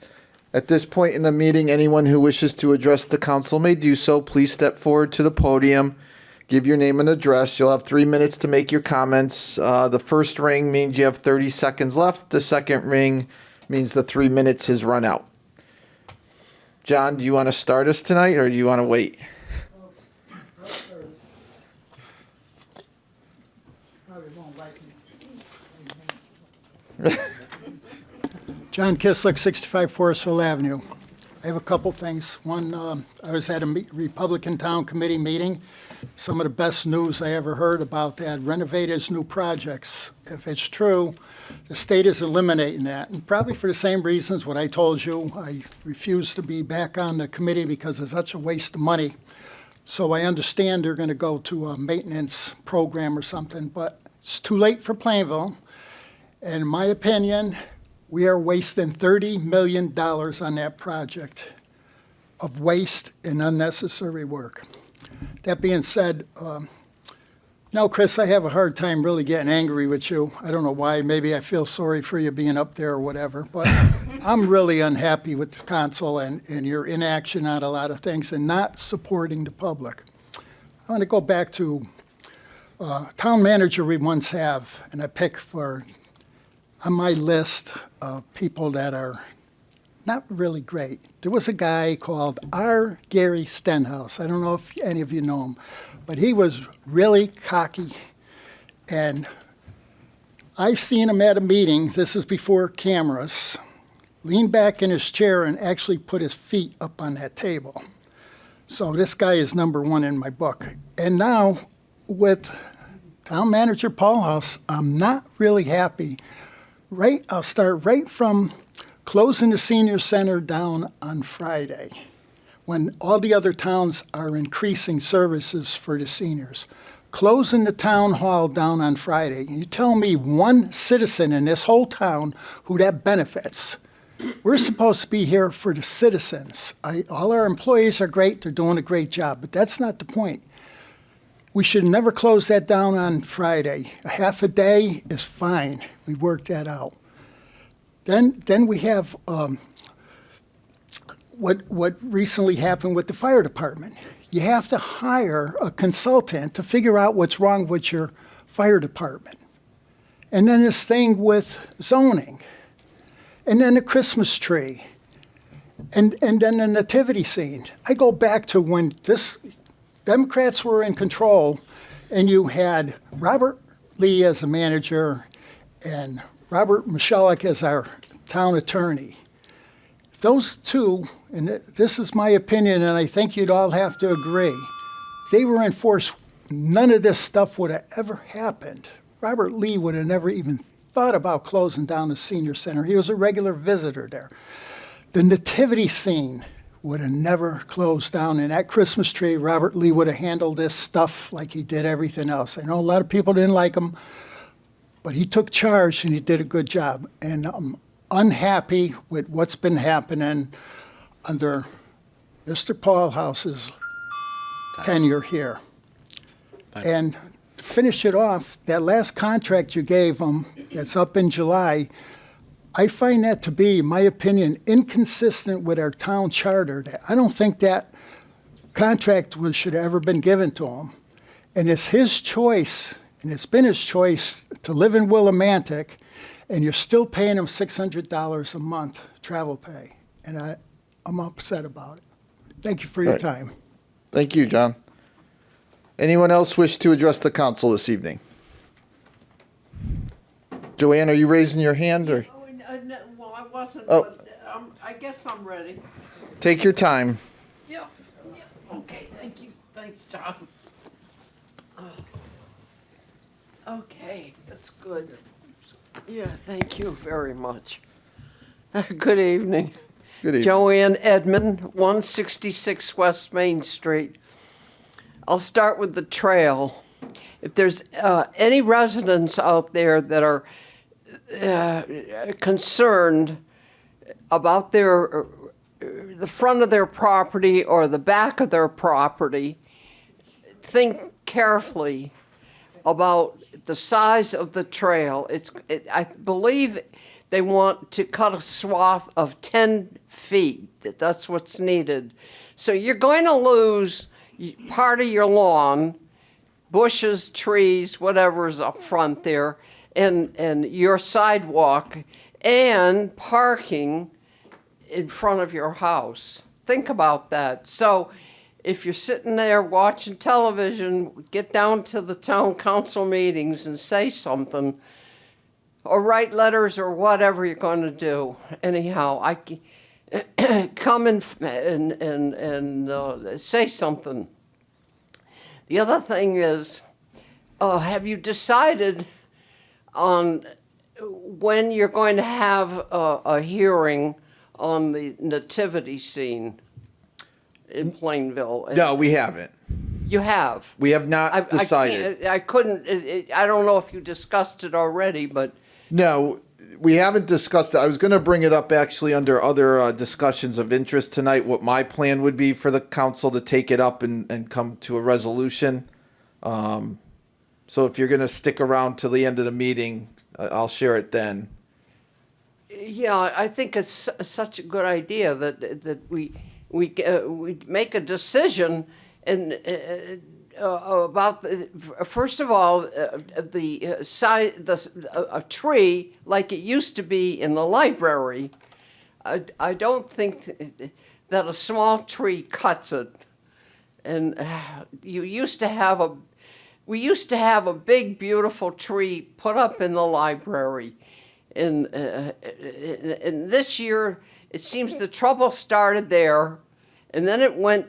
Speaker 1: At this point in the meeting, anyone who wishes to address the council may do so. Please step forward to the podium, give your name and address. You'll have 3 minutes to make your comments. The first ring means you have 30 seconds left. The second ring means the 3 minutes has run out. John, do you want to start us tonight or do you want to wait?
Speaker 11: John Kislick, 65 Forestville Avenue. I have a couple things. One, I was at a Republican Town Committee meeting. Some of the best news I ever heard about that, Renovators' new projects. If it's true, the state is eliminating that, and probably for the same reasons what I told you. I refuse to be back on the committee because it's such a waste of money. So I understand they're going to go to a maintenance program or something, but it's too late for Plainville. And in my opinion, we are wasting $30 million on that project of waste and unnecessary work. That being said, now, Chris, I have a hard time really getting angry with you. I don't know why. Maybe I feel sorry for you being up there or whatever, but I'm really unhappy with the council and your inaction on a lot of things and not supporting the public. I want to go back to town manager we once have, and I pick for on my list of people that are not really great. There was a guy called R. Gary Stenhouse. I don't know if any of you know him, but he was really cocky. And I've seen him at a meeting, this is before cameras, lean back in his chair and actually put his feet up on that table. So this guy is number one in my book. And now with town manager Paul House, I'm not really happy. I'll start right from closing the senior center down on Friday, when all the other towns are increasing services for the seniors. Closing the town hall down on Friday. You tell me one citizen in this whole town who that benefits. We're supposed to be here for the citizens. All our employees are great, they're doing a great job, but that's not the point. We should never close that down on Friday. A half a day is fine. We worked that out. Then we have what recently happened with the fire department. you have to hire a consultant to figure out what's wrong with your fire department. And then this thing with zoning. And then the Christmas tree. And then the nativity scene. I go back to when Democrats were in control and you had Robert Lee as a manager and Robert Michalek as our town attorney. Those two, and this is my opinion, and I think you'd all have to agree, they were in force. None of this stuff would have ever happened. Robert Lee would have never even thought about closing down the senior center. He was a regular visitor there. The nativity scene would have never closed down. And that Christmas tree, Robert Lee would have handled this stuff like he did everything else. I know a lot of people didn't like him, but he took charge and he did a good job. And I'm unhappy with what's been happening under Mr. Paul House's tenure here. And to finish it off, that last contract you gave him that's up in July, I find that to be, in my opinion, inconsistent with our town charter. I don't think that contract should have ever been given to him. And it's his choice, and it's been his choice to live in Willimantic, and you're still paying him $600 a month travel pay. And I'm upset about it. Thank you for your
Speaker 1: Right.
Speaker 11: time.
Speaker 1: Thank you, John. Anyone else wish to address the council this evening? Joanne, are you raising your hand, or
Speaker 8: Oh, no, well, I wasn't,
Speaker 1: Oh.
Speaker 8: but I guess I'm ready.
Speaker 1: take your time?
Speaker 8: Yeah, okay, thank you, thanks, John. Okay, that's good. Yeah, thank you very much. Good evening.
Speaker 1: Good evening.
Speaker 8: Joanne Edmond, 166 West Main Street. I'll start with the trail. If there's any residents out there that are concerned about the front of their property or the back of their property, think carefully about the size of the trail. I believe they want to cut a swath of 10 feet. That's what's needed. So you're going to lose part of your lawn, bushes, trees, whatever's up front there, and your sidewalk, and parking in front of your house. Think about that. So if you're sitting there watching television, get down to the town council meetings and say something, or write letters or whatever you're going to do. Anyhow, come and say something. The other thing is, have you decided on when you're going to have a hearing on the nativity scene in Plainville?
Speaker 1: No, we haven't.
Speaker 8: You have.
Speaker 1: We have not decided.
Speaker 8: I couldn't. I don't know if you discussed it already, but
Speaker 1: No, we haven't discussed that. I was going to bring it up actually under other discussions of interest tonight, what my plan would be for the council to take it up and come to a resolution. So if you're going to stick around till the end of the meeting, I'll share it then.
Speaker 8: yeah, I think it's such a good idea that we make a decision and about first of all the size a tree like it used to be in the library. I don't think that a small tree cuts it. And we used to have a big beautiful tree put up in the library. And this year, it seems the trouble started there, and then it went,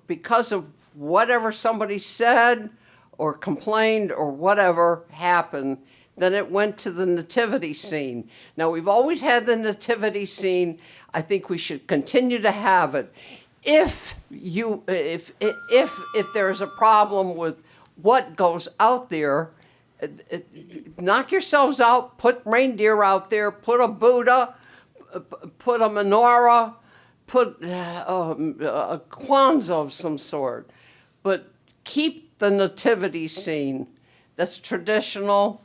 Speaker 8: because of whatever somebody said or complained or whatever happened, then it went to the nativity scene. Now, we've always had the nativity scene. I think we should continue to have it. If there's a problem with what goes out there, knock yourselves out, put reindeer out there, put a Buddha, put a menorah, put a Kwanzaa of some sort. But keep the nativity scene that's traditional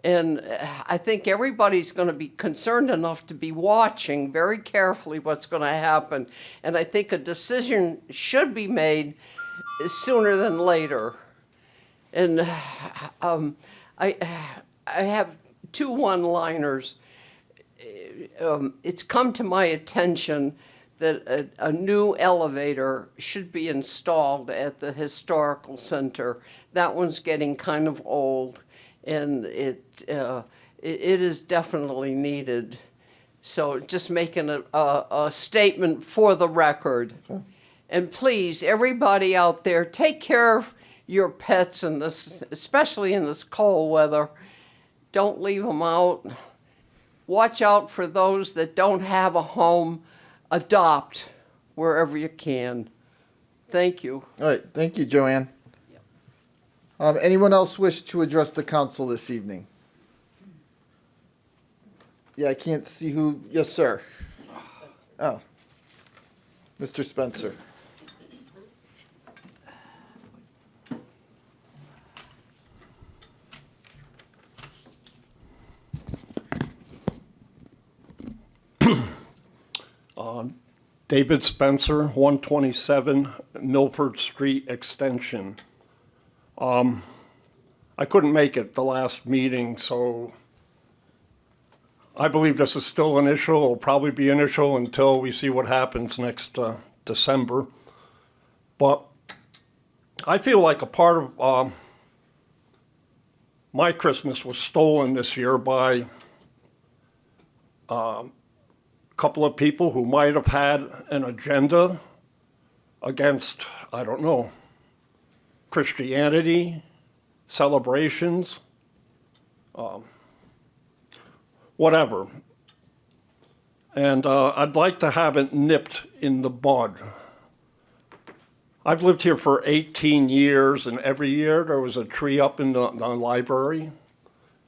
Speaker 8: And I think everybody's going to be concerned enough to be watching very carefully what's going to happen. And I think a decision should be made sooner than later. And I have two one-liners. It's come to my attention that a new elevator should be installed at the historical center. That one's getting kind of old, and it is definitely needed. So just making a statement for the record. Okay. And please, everybody out there, take care of your pets in this, especially in this cold weather. Don't leave them out. Watch out for those that don't have a home. Adopt wherever you can. Thank you.
Speaker 1: All right, thank you, Joanne. Anyone else wish to address the council this evening? Yeah, I can't see who. Yes, sir. Oh, Mr. Spencer.
Speaker 12: David Spencer, 127 Milford Street Extension. I couldn't make it the last meeting, so I believe this is still initial. It'll probably be initial until we see what happens next December. But I feel like a part of my Christmas was stolen this year by couple of people who might have had an agenda against, I don't know, Christianity, celebrations, whatever. And I'd like to have it nipped in the bud. I've lived here for 18 years, and every year there was a tree up in the library.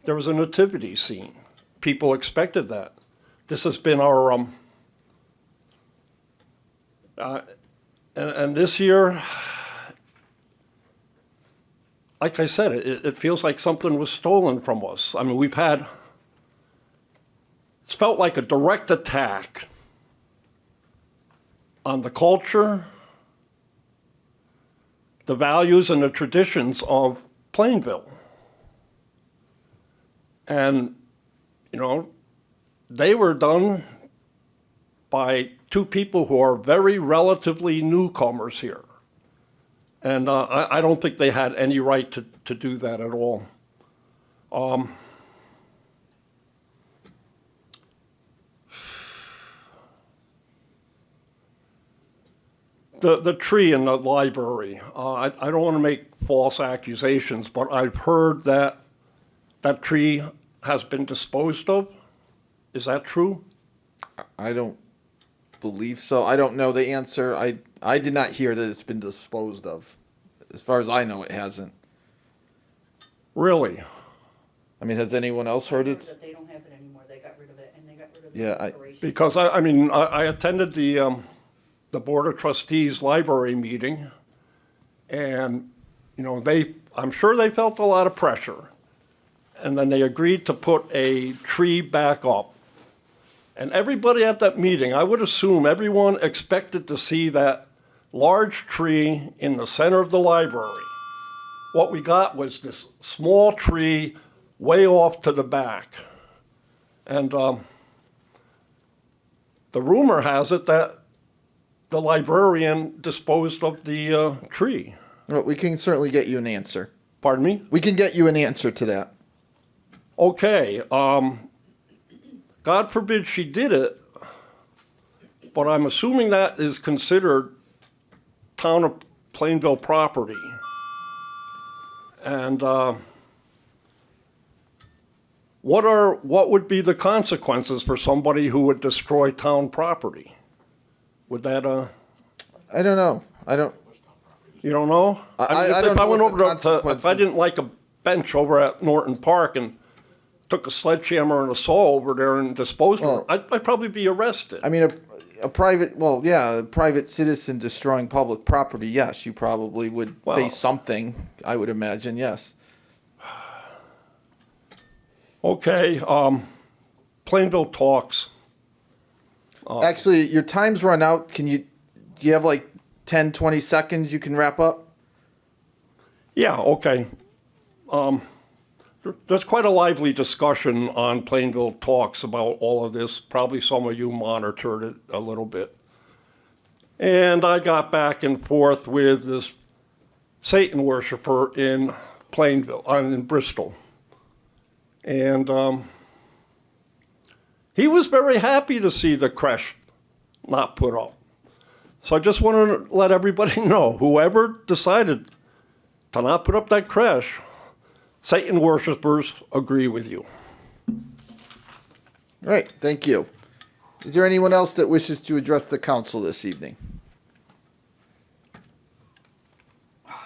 Speaker 12: There was a nativity scene. People expected that. This has been our, and this year, like I said, it feels like something was stolen from us. I mean, it's felt like a direct attack on the culture, the values and the traditions of Plainville. And, you know, they were done by two people who are very relatively newcomers here. And I don't think they had any right to do that at all. The tree in the library, I don't want to make false accusations, but I've heard that that tree has been disposed of. Is that true?
Speaker 1: I don't believe so. I don't know the answer. I did not hear that it's been disposed of. As far as I know, it hasn't.
Speaker 12: Really?
Speaker 1: I mean, has anyone else heard it?
Speaker 13: That they don't have it anymore. They got rid of it, and they got rid of
Speaker 1: Yeah,
Speaker 13: the decoration.
Speaker 12: Because I attended the Board of Trustees library meeting, and you know I'm sure they felt a lot of pressure, and then they agreed to put a tree back up. And everybody at that meeting, I would assume everyone expected to see that large tree in the center of the library. What we got was this small tree way off to the back. And the rumor has it that the librarian disposed of the tree.
Speaker 1: Well, we can certainly get you an answer.
Speaker 12: Pardon me?
Speaker 1: We can get you an answer to that.
Speaker 12: Okay. God forbid she did it, but I'm assuming that is considered town of Plainville property. And what would be the consequences for somebody who would destroy town property? Would that
Speaker 1: I don't know. I don't.
Speaker 12: You don't know?
Speaker 1: I don't
Speaker 12: if I
Speaker 1: know
Speaker 12: went
Speaker 1: what the
Speaker 12: over to, if I didn't like a bench over at Norton Park and took a sledgehammer and a saw over there and disposed of it, I'd probably be arrested.
Speaker 1: I mean, a private citizen destroying public property, yes, you probably would face something, I would imagine, yes.
Speaker 12: Okay, Plainville talks.
Speaker 1: Actually, your time's run out. Do you have like 10, 20 seconds you can wrap up?
Speaker 12: Yeah, okay. There's quite a lively discussion on Plainville Talks about all of this. Probably some of you monitored it a little bit. And I got back and forth with this Satan worshiper in Plainville, in Bristol. And he was very happy to see the creche not put up. So I just want to let everybody know, whoever decided to not put up that creche, Satan worshipers agree with you.
Speaker 1: All right, thank you. Is there anyone else that wishes to address the council this evening?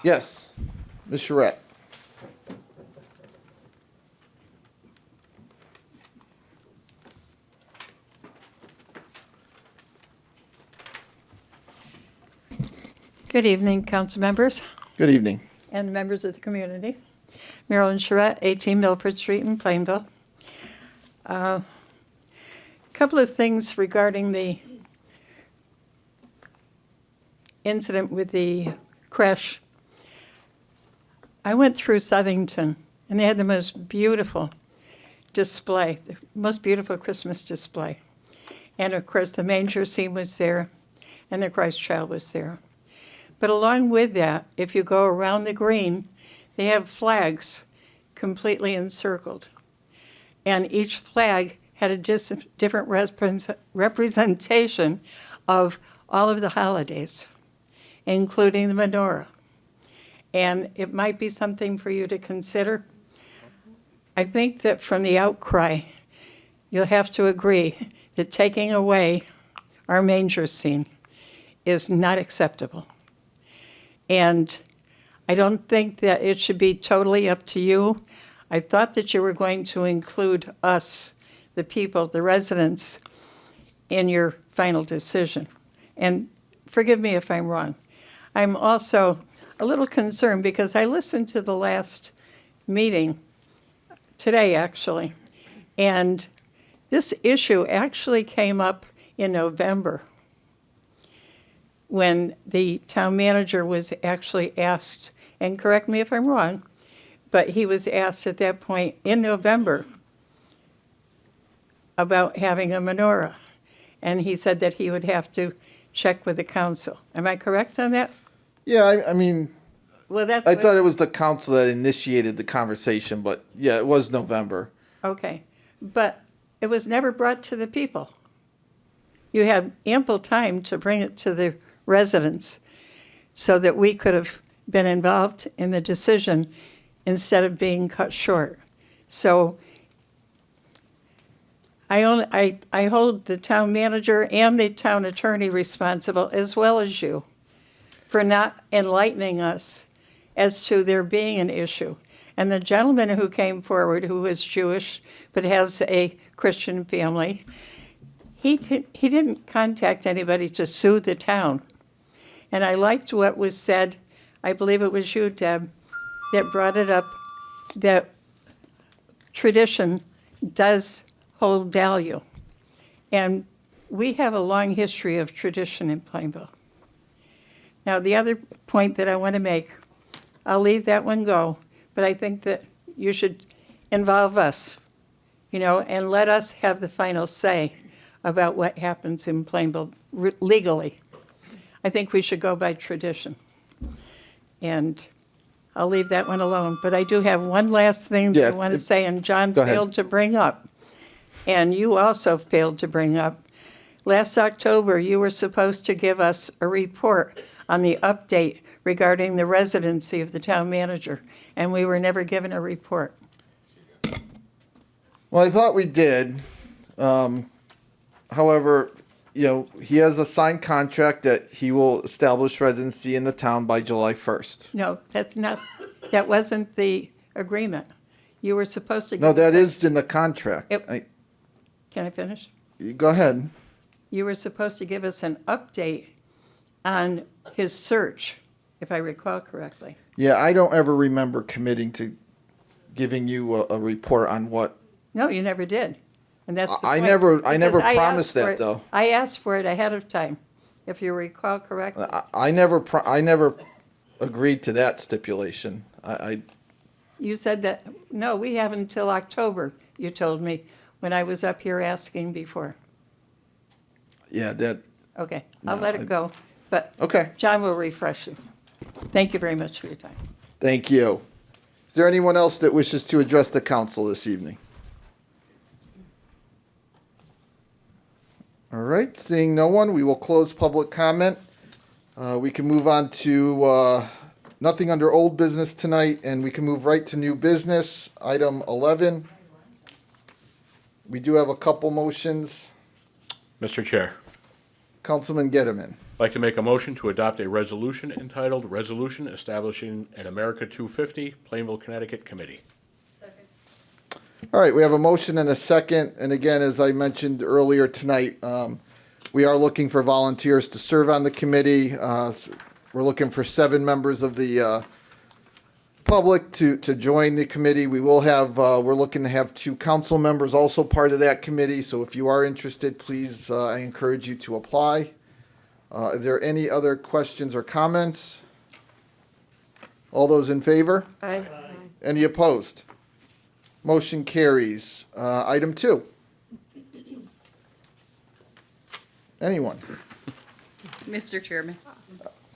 Speaker 1: Yes, Ms. Charette.
Speaker 13: Good evening, council members
Speaker 1: Good evening.
Speaker 13: and members of the community. Marilyn Charette, 18 Milford Street in Plainville. Couple of things regarding the incident with the creche. I went through Southington, and they had the most beautiful display, the most beautiful Christmas display. And of course, the manger scene was there, and the Christ child was there. But along with that, if you go around the green, they have flags completely encircled. And each flag had a different representation of all of the holidays, including the menorah. And it might be something for you to consider. I think that from the outcry, you'll have to agree that taking away our manger scene is not acceptable. And I don't think that it should be totally up to you. I thought that you were going to include us, the people, the residents, in your final decision. And forgive me if I'm wrong. I'm also a little concerned because I listened to the last meeting, today actually, and this issue actually came up in November, when the town manager was actually asked, and correct me if I'm wrong, but he was asked at that point in November about having a menorah. And he said that he would have to check with the council. Am I correct on that?
Speaker 1: Yeah, I mean,
Speaker 13: Well, that's
Speaker 1: I thought it was the council that initiated the conversation, but yeah, it was November.
Speaker 13: Okay, but it was never brought to the people. You had ample time to bring it to the residents so that we could have been involved in the decision instead of being cut short. So I hold the town manager and the town attorney responsible, as well as you, for not enlightening us as to there being an issue. And the gentleman who came forward, who is Jewish but has a Christian family, he didn't contact anybody to sue the town. And I liked what was said, I believe it was you, Deb, that brought it up, that tradition does hold value. And we have a long history of tradition in Plainville. Now, the other point that I want to make, I'll leave that one go, but I think that you should involve us, and let us have the final say about what happens in Plainville legally. I think we should go by tradition. And I'll leave that one alone. But I do have one last thing that I want to say, and John failed to bring up. And you also failed to bring up. Last October, you were supposed to give us a report on the update regarding the residency of the town manager, and we were never given a report.
Speaker 1: Well, I thought we did. However, he has a signed contract that he will establish residency in the town by July 1st.
Speaker 13: No, that wasn't the agreement. You were supposed to.
Speaker 1: No, that is in the contract.
Speaker 13: Can I finish?
Speaker 1: Go ahead.
Speaker 13: You were supposed to give us an update on his search, if I recall correctly.
Speaker 1: Yeah, I don't ever remember committing to giving you a report on what happened with his search. I don't ever remember committing to giving you a report on what happened with his search. Yeah, I don't ever remember committing to giving you a report on what
Speaker 13: No, you never did. And that's the
Speaker 1: I
Speaker 13: point.
Speaker 1: never
Speaker 13: Because I
Speaker 1: promised
Speaker 13: asked for
Speaker 1: that,
Speaker 13: it-
Speaker 1: though.
Speaker 13: I asked for it ahead of time, if you recall correctly.
Speaker 1: I never agreed to that stipulation.
Speaker 13: You said that, no, we have until October, you told me, when I was up here asking before.
Speaker 1: Yeah, that,
Speaker 13: Okay, I'll
Speaker 1: No,
Speaker 13: let
Speaker 1: I-
Speaker 13: it go, but
Speaker 1: okay,
Speaker 13: John will refresh you. Thank you very much for your time.
Speaker 1: thank you. Is there anyone else that wishes to address the council this evening? All right, seeing no one, we will close public comment. We can move on to nothing under old business tonight, and we can move right to new business, item 11. We do have a couple motions.
Speaker 3: Mr. Chair,
Speaker 1: Councilman Gettleman.
Speaker 3: I'd like to make a motion to adopt a resolution entitled Resolution Establishing an America 250 Plainville, Connecticut Committee.
Speaker 1: All right, we have a motion and a second, and again, as I mentioned earlier tonight, we are looking for volunteers to serve on the committee. We're looking for 7 members of the public to join the committee. We will have, we're looking to have 2 council members also part of that committee, so if you are interested, please, I encourage you to apply. Are there any other questions or comments? All those in favor?
Speaker 5: Aye.
Speaker 1: Any opposed? Motion carries. Item 2. Anyone?
Speaker 14: Mr. Chairman,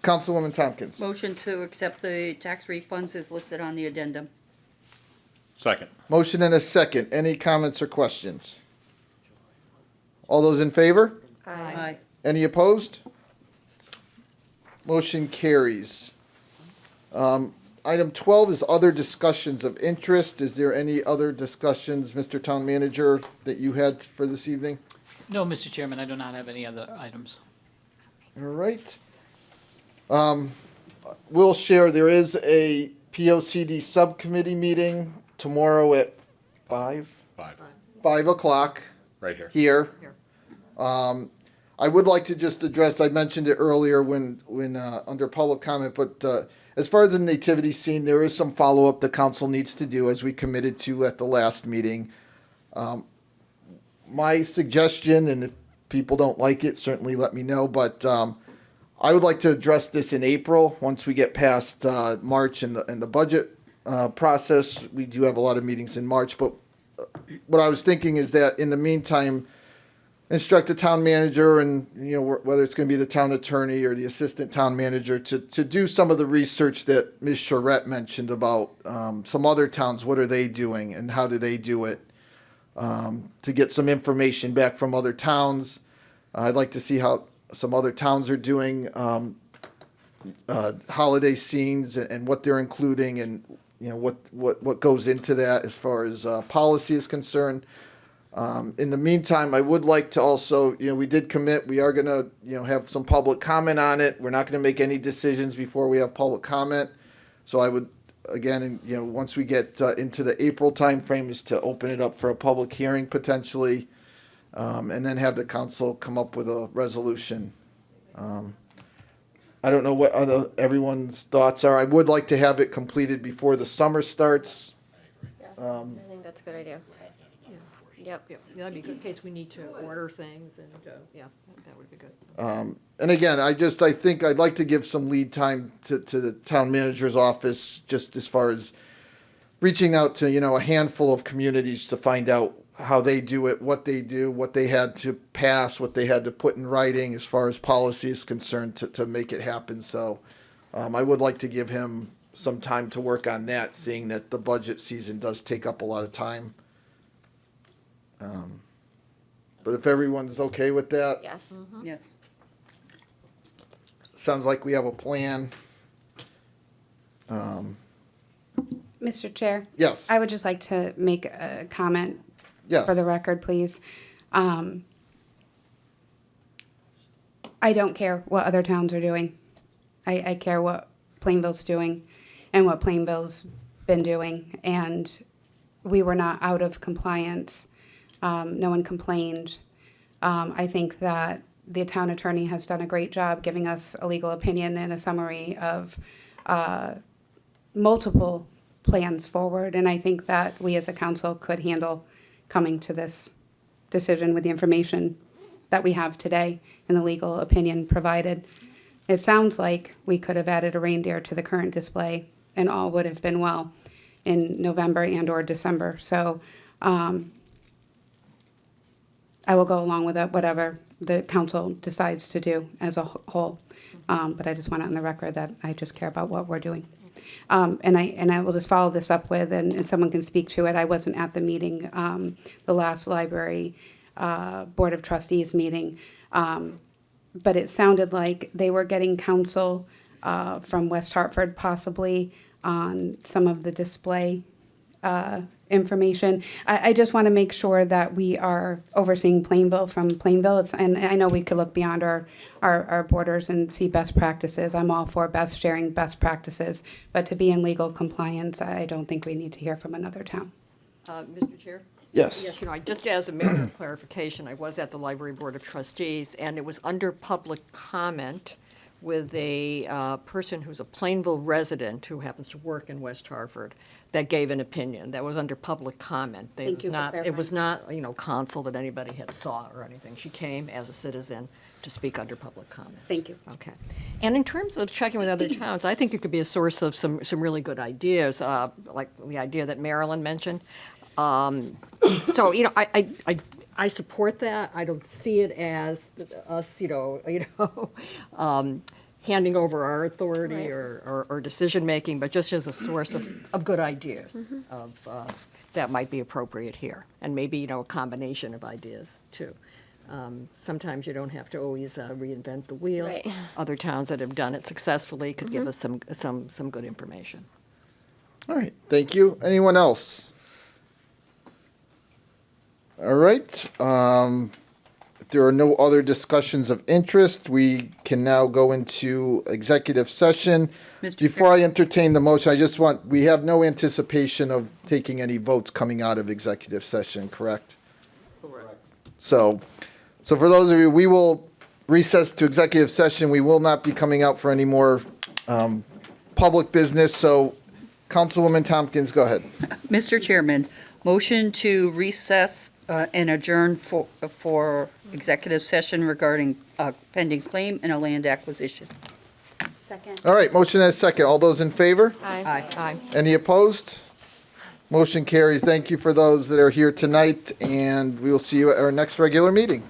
Speaker 1: Councilwoman Tompkins.
Speaker 14: motion to accept the tax refunds is listed on the addendum.
Speaker 3: Second.
Speaker 1: Motion and a second. Any comments or questions? All those in favor?
Speaker 14: Aye.
Speaker 1: Any opposed? Motion carries. Item 12 is other discussions of interest. Is there any other discussions, Mr. Town Manager, that you had for this evening?
Speaker 7: No, Mr. Chairman, I do not have any other items.
Speaker 1: All right. We'll share, there is a POCD subcommittee meeting tomorrow at 5 o'clock
Speaker 3: Right here.
Speaker 1: here. I would like to just address, I mentioned it earlier when under public comment, but as far as the nativity scene, there is some follow-up the council needs to do, as we committed to at the last meeting. My suggestion, and if people don't like it, certainly let me know, but I would like to address this in April, once we get past March and the budget process. We do have a lot of meetings in March, but what I was thinking is that in the meantime, instruct the town manager and, whether it's going to be the town attorney or the assistant town manager to do some of the research that Ms. Charette mentioned about some other towns. What are they doing and how do they do it? To get some information back from other towns. I'd like to see how some other towns are doing holiday scenes and what they're including and, what goes into that as far as policy is concerned. In the meantime, I would like to also, we did commit, we are going to, have some public comment on it. We're not going to make any decisions before we have public comment. So I would, again, once we get into the April timeframe, is to open it up for a public hearing potentially, and then have the council come up with a resolution. I don't know what everyone's thoughts are. I would like to have it completed before the summer starts.
Speaker 5: Yes, I think that's a good idea. Yep.
Speaker 2: Yeah, that'd be good in case we need to order things and, yeah, that would be good.
Speaker 1: And again, I think I'd like to give some lead time to the town manager's office, just as far as reaching out to, a handful of communities to find out how they do it, what they do, what they had to pass, what they had to put in writing as far as policy is concerned to make it happen. So I would like to give him some time to work on that, seeing that the budget season does take up a lot of time. But if everyone's okay with that,
Speaker 5: Yes.
Speaker 14: Yes.
Speaker 1: sounds like we have a plan.
Speaker 9: Mr. Chair?
Speaker 1: Yes.
Speaker 9: I would just like to make a comment
Speaker 1: Yes.
Speaker 9: for the record, please. I don't care what other towns are doing. I care what Plainville's doing and what Plainville's been doing. And we were not out of compliance. No one complained. I think that the town attorney has done a great job giving us a legal opinion and a summary of multiple plans forward. And I think that we as a council could handle coming to this decision with the information that we have today and the legal opinion provided. It sounds like we could have added a reindeer to the current display and all would have been well in November and/or December. So I will go along with it, whatever the council decides to do as a whole. But I just want it on the record that I just care about what we're doing. And I will just follow this up with, and someone can speak to it. I wasn't at the meeting, the last library Board of Trustees meeting, but it sounded like they were getting counsel from West Hartford possibly on some of the display information. I just want to make sure that we are overseeing Plainville from Plainville. And I know we could look beyond our borders and see best practices. I'm all for sharing best practices, but to be in legal compliance, I don't think we need to hear from another town.
Speaker 2: Mr. Chair?
Speaker 1: Yes.
Speaker 2: Yes, just as a matter of clarification, I was at the Library Board of Trustees, and it was under public comment with a person who's a Plainville resident who happens to work in West Hartford that gave an opinion. That was under public comment.
Speaker 9: Thank you for
Speaker 2: It was
Speaker 9: clarifying.
Speaker 2: not, counsel that anybody had saw or anything. She came as a citizen to speak under public comment.
Speaker 9: Thank you.
Speaker 2: Okay. And in terms of checking with other towns, I think it could be a source of some really good ideas, like the idea that Marilyn mentioned. So, I support that. I don't see it as us, handing over our authority or decision-making, but just as a source of good ideas that might be appropriate here. And maybe, a combination of ideas, too. Sometimes you don't have to always reinvent the wheel.
Speaker 5: Right.
Speaker 2: Other towns that have done it successfully could give us some good information.
Speaker 1: All right, thank you. Anyone else? All right. If there are no other discussions of interest, we can now go into executive session.
Speaker 14: Mr.
Speaker 1: Before I entertain the motion, we have no anticipation of taking any votes coming out of executive session, correct?
Speaker 2: Correct.
Speaker 1: So for those of you, we will recess to executive session. We will not be coming out for any more public business. So Councilwoman Tompkins, go ahead.
Speaker 14: Mr. Chairman, motion to recess and adjourn for executive session regarding pending claim and a land acquisition.
Speaker 9: Second.
Speaker 1: All right, motion and a second. All those in favor?
Speaker 2: Aye.
Speaker 1: Any opposed? Motion carries. Thank you for those that are here tonight, and we will see you at our next regular meeting.